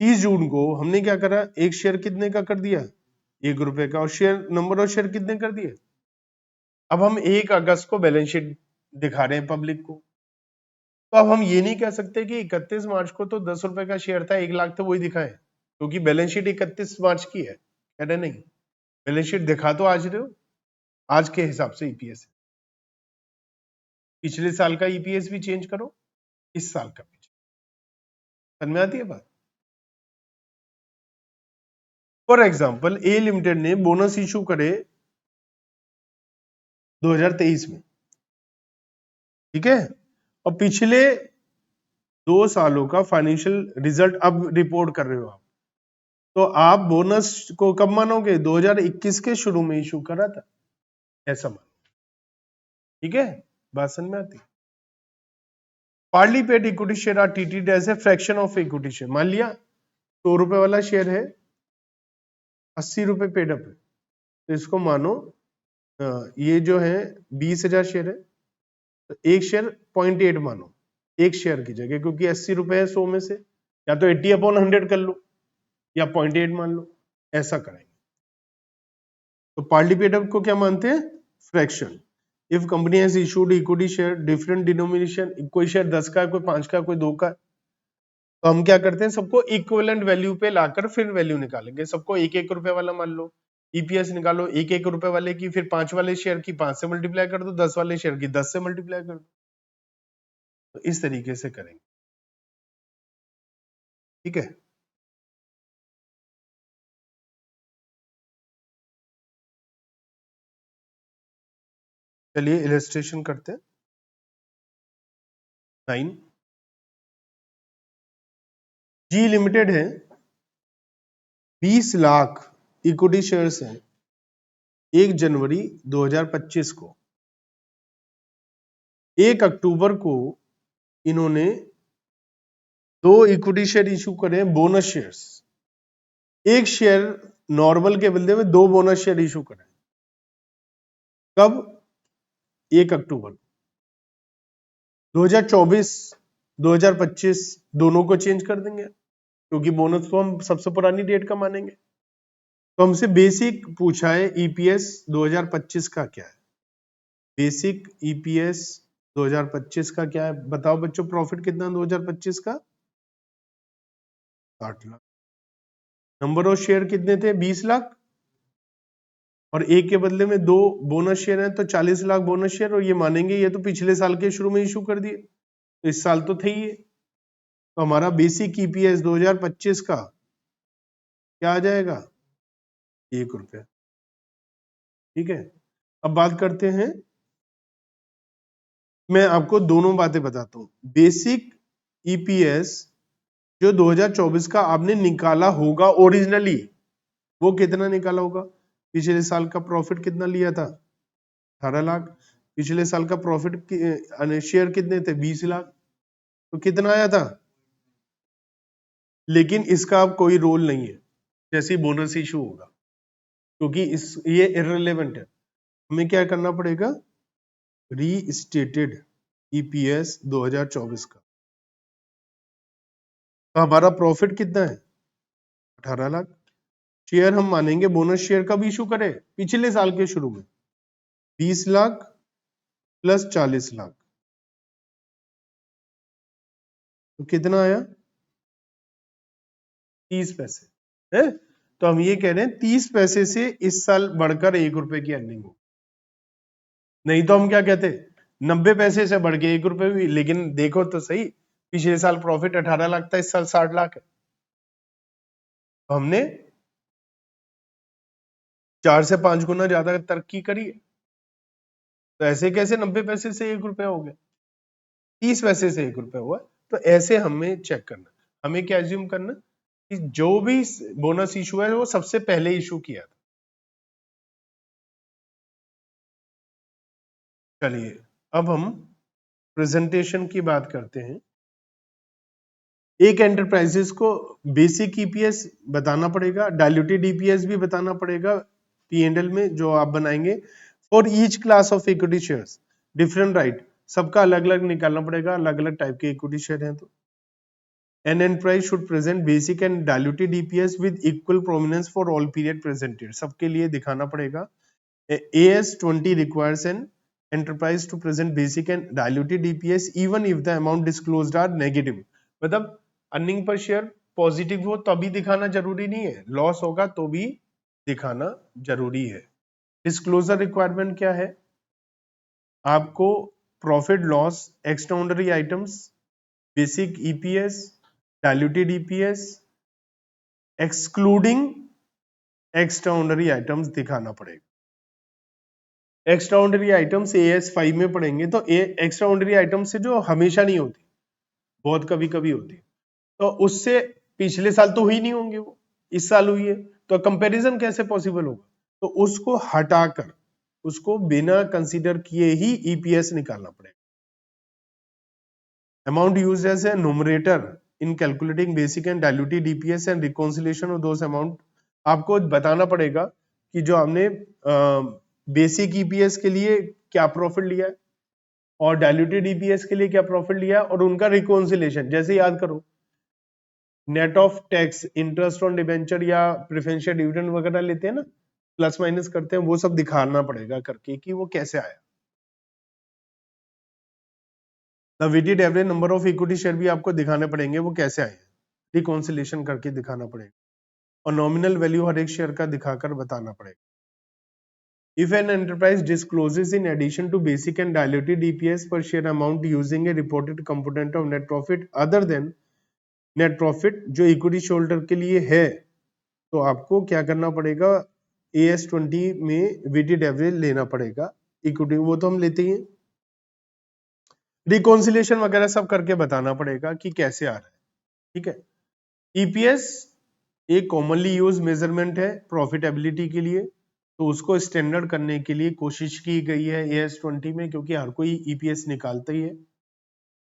30 जून को हमने क्या करा, एक शेयर कितने का कर दिया, 1 रुपए का, और शेयर नंबर ऑफ शेयर कितने कर दिए। अब हम 1 अगस्त को बैलेंस शीट दिखा रहे हैं पब्लिक को, तो अब हम ये नहीं कह सकते कि 31 मार्च को तो 10 रुपए का शेयर था, 1 लाख था, वही दिखाए, क्योंकि बैलेंस शीट 31 मार्च की है। कह रहे नहीं, बैलेंस शीट दिखा तो आज रहे हो, आज के हिसाब से ईपीएस है। पिछले साल का ईपीएस भी चेंज करो, इस साल का भी। समझ में आती है बात। फॉर एग्जाम्पल ए लिमिटेड ने बोनस इशू करे 2023 में, ठीक है, और पिछले 2 सालों का फाइनेंशियल रिजल्ट अब रिपोर्ट कर रहे हो आप, तो आप बोनस को कब मानोगे, 2021 के शुरू में इशू करा था, ऐसा मानो। ठीक है, बात समझ में आती है। Partly paid equity share are treated as a fraction of equity share. मान लिया 100 रुपए वाला शेयर है, 80 रुपए पेड अप है, तो इसको मानो ये जो है 20,000 शेयर है, तो एक शेयर 0.8 मानो, एक शेयर की जगह, क्योंकि 80 रुपए है 100 में से, या तो 80/100 कर लो या 0.8 मान लो, ऐसा करेंगे। तो पार्टली पेड अप को क्या मानते हैं, fraction. If company has issued equity share different denomination, कोई शेयर 10 का है, कोई 5 का, कोई 2 का, तो हम क्या करते हैं, सबको इक्विवेलेंट वैल्यू पे लाकर फिर वैल्यू निकालेंगे। सबको 1-1 रुपए वाला मान लो, ईपीएस निकालो 1-1 रुपए वाले की, फिर 5 वाले शेयर की 5 से मल्टीप्लाई कर दो, 10 वाले शेयर की 10 से मल्टीप्लाई कर दो। तो इस तरीके से करेंगे, ठीक है। चलिए इलस्ट्रेशन करते हैं। 9 जी लिमिटेड है, 20 लाख इक्विटी शेयर्स हैं 1 जनवरी 2025 को। 1 अक्टूबर को इन्होंने 2 इक्विटी शेयर इशू करे, बोनस शेयर्स। एक शेयर नॉर्मल के बदले में 2 बोनस शेयर इशू करे। कब, 1 अक्टूबर। 2024 2025 दोनों को चेंज कर देंगे, क्योंकि बोनस तो हम सबसे पुरानी डेट का मानेंगे। तो हमसे बेसिक पूछा है ईपीएस 2025 का क्या है, बेसिक ईपीएस 2025 का क्या है, बताओ बच्चों। प्रॉफिट कितना 2025 का, 60 लाख। नंबर ऑफ शेयर कितने थे, 20 लाख, और एक के बदले में 2 बोनस शेयर हैं, तो 40 लाख बोनस शेयर। और ये मानेंगे ये तो पिछले साल के शुरू में इशू कर दिए, तो इस साल तो थे ही। तो हमारा बेसिक ईपीएस 2025 का क्या आ जाएगा, 1 रुपया। ठीक है, अब बात करते हैं, मैं आपको दोनों बातें बताता हूं। बेसिक ईपीएस जो 2024 का आपने निकाला होगा ओरिजिनली, वो कितना निकाला होगा, पिछले साल का प्रॉफिट कितना लिया था, 18 लाख। पिछले साल का प्रॉफिट शेयर कितने थे, 20 लाख, तो कितना आया था। लेकिन इसका अब कोई रोल नहीं है जैसे ही बोनस इशू होगा, क्योंकि ये इररिलेवेंट है। हमें क्या करना पड़ेगा, रीस्टेटेड ईपीएस 2024 का। तो हमारा प्रॉफिट कितना है, 18 लाख। शेयर हम मानेंगे बोनस शेयर कब इशू करे, पिछले साल के शुरू में, 20 लाख प्लस 40 लाख, तो कितना आया, 30 पैसे है। तो हम ये कह रहे हैं 30 पैसे से इस साल बढ़कर 1 रुपए की अर्निंग हो। नहीं तो हम क्या कहते, 90 पैसे से बढ़ के 1 रुपए भी। लेकिन देखो तो सही, पिछले साल प्रॉफिट 18 लाख था, इस साल 60 लाख है। तो हमने 4 से 5 गुना ज्यादा तरक्की करी है। तो ऐसे कैसे 90 पैसे से 1 रुपया हो गया, 30 पैसे से 1 रुपया हुआ। तो ऐसे हमें चेक करना, हमें क्या एज्यूम करना कि जो भी बोनस इशू है वो सबसे पहले इशू किया था। चलिए अब हम प्रेजेंटेशन की बात करते हैं। एक एंटरप्राइजेस को बेसिक ईपीएस बताना पड़ेगा, डायल्यूटेड ईपीएस भी बताना पड़ेगा पीएनएल में जो आप बनाएंगे। For each class of equity shares different right, सबका अलग अलग निकालना पड़ेगा, अलग अलग टाइप के इक्विटी शेयर हैं। तो an enterprise should present basic and diluted EPS with equal prominence for all period presented, सबके लिए दिखाना पड़ेगा। AS20 requires an enterprise to present basic and diluted EPS even if the amount disclosed are negative। मतलब earning per share positive हो तभी दिखाना जरूरी नहीं है, लॉस होगा तो भी दिखाना जरूरी है। डिस्क्लोजर रिक्वायरमेंट क्या है? आपको profit loss, extraordinary items, basic EPS, diluted EPS, excluding extraordinary items दिखाना पड़ेगा। एक्स्ट्राऑर्डिनरी आइटम्स AS5 में पढ़ेंगे। तो एक्स्ट्राऑर्डिनरी आइटम्स से जो हमेशा नहीं होती, बहुत कभी कभी होती, तो उससे पिछले साल तो हुई नहीं होंगे, वो इस साल हुई है, तो कंपैरिजन कैसे पॉसिबल होगा? तो उसको हटाकर, उसको बिना कंसीडर किए ही ईपीएस निकालना पड़ेगा। Amount used as a numerator in calculating basic and diluted EPS and reconciliation of those amount, आपको बताना पड़ेगा कि जो हमने बेसिक ईपीएस के लिए क्या प्रॉफिट लिया है और डायल्यूटेड ईपीएस के लिए क्या प्रॉफिट लिया और उनका रिकॉन्सिलेशन। जैसे याद करो, net of tax, interest on debenture या प्रेफरेंशियल डिविडेंड वगैरह लेते हैं ना, प्लस माइनस करते हैं, वो सब दिखाना पड़ेगा करके कि वो कैसे आया। The weighted average number of equity share भी आपको दिखाने पड़ेंगे, वो कैसे आए, रिकॉन्सिलेशन करके दिखाना पड़ेगा। और नॉमिनल वैल्यू हर एक शेयर का दिखाकर बताना पड़ेगा। If an enterprise discloses in addition to basic and diluted EPS per share amount using a reported component of net profit other than net profit जो equity shareholder के लिए है, तो आपको क्या करना पड़ेगा? AS20 में weighted average लेना पड़ेगा इक्विटी, वो तो हम लेते ही हैं। रिकॉन्सिलेशन वगैरह सब करके बताना पड़ेगा कि कैसे आ रहा है, ठीक है। ईपीएस एक कॉमनली यूज मेजरमेंट है प्रॉफिटेबिलिटी के लिए, तो उसको स्टैंडर्ड करने के लिए कोशिश की गई है AS20 में, क्योंकि हर कोई ईपीएस निकालता ही है।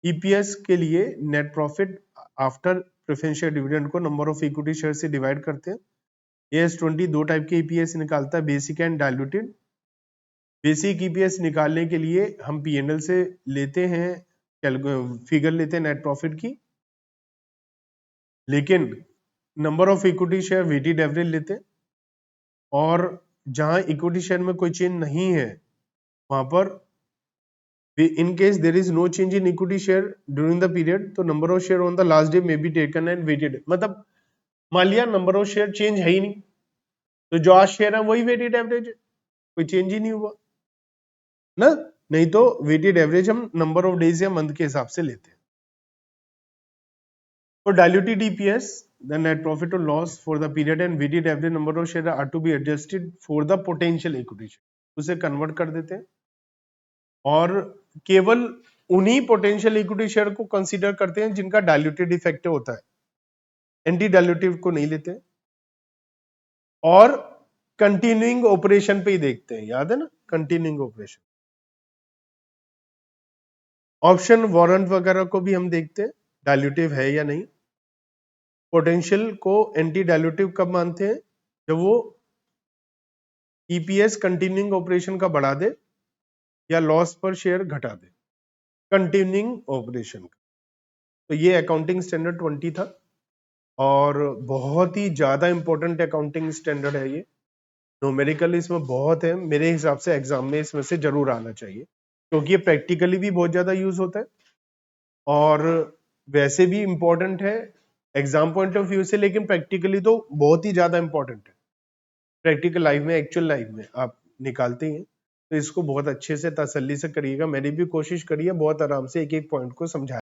ईपीएस के लिए net profit after preferential dividend को नंबर ऑफ इक्विटी शेयर से डिवाइड करते हैं। AS20 दो टाइप के ईपीएस निकालता है, basic and diluted. Basic EPS निकालने के लिए हम पीएनएल से लेते हैं, फिगर लेते हैं नेट प्रॉफिट की, लेकिन number of equity share weighted average लेते हैं। और जहां इक्विटी शेयर में कोई चेंज नहीं है, वहां पर in case there is no change in equity share during the period, तो number of share on the last day may be taken and weighted। मतलब मान लिया नंबर ऑफ शेयर चेंज है ही नहीं, तो जो आज शेयर है वही वेटेड एवरेज है, कोई चेंज ही नहीं हुआ ना। नहीं तो वेटेड एवरेज हम नंबर ऑफ डेज या मंथ के हिसाब से लेते हैं। For diluted EPS, the net profit or loss for the period and weighted average number of share are to be adjusted for the potential equity share, उसे convert कर देते हैं और केवल उन्हीं पोटेंशियल इक्विटी शेयर को कंसीडर करते हैं जिनका डायल्यूटेड इफेक्ट होता है, एंटी डायल्यूटिव को नहीं लेते। और कंटिन्यूइंग ऑपरेशन पे ही देखते हैं, याद है ना, कंटिन्यूइंग ऑपरेशन। ऑप्शन वारंट वगैरह को भी हम देखते हैं डायल्यूटिव है या नहीं। पोटेंशियल को एंटी डायल्यूटिव कब मानते हैं? जब वो ईपीएस कंटिन्यूइंग ऑपरेशन का बढ़ा दे या लॉस पर शेयर घटा दे, कंटिन्यूइंग ऑपरेशन का। तो ये अकाउंटिंग स्टैंडर्ड 20 था और बहुत ही ज्यादा इंपॉर्टेंट अकाउंटिंग स्टैंडर्ड है ये। न्यूमेरिकल इसमें बहुत है, मेरे हिसाब से एग्जाम में इसमें से जरूर आना चाहिए, क्योंकि ये प्रैक्टिकली भी बहुत ज्यादा यूज होता है और वैसे भी इंपॉर्टेंट है एग्जाम पॉइंट ऑफ व्यू से, लेकिन प्रैक्टिकली तो बहुत ही ज्यादा इंपॉर्टेंट है। प्रैक्टिकल लाइफ में, एक्चुअल लाइफ में आप निकालते हैं, तो इसको बहुत अच्छे से तसल्ली से करिएगा। मैंने भी कोशिश करी है बहुत आराम से एक एक पॉइंट को समझाने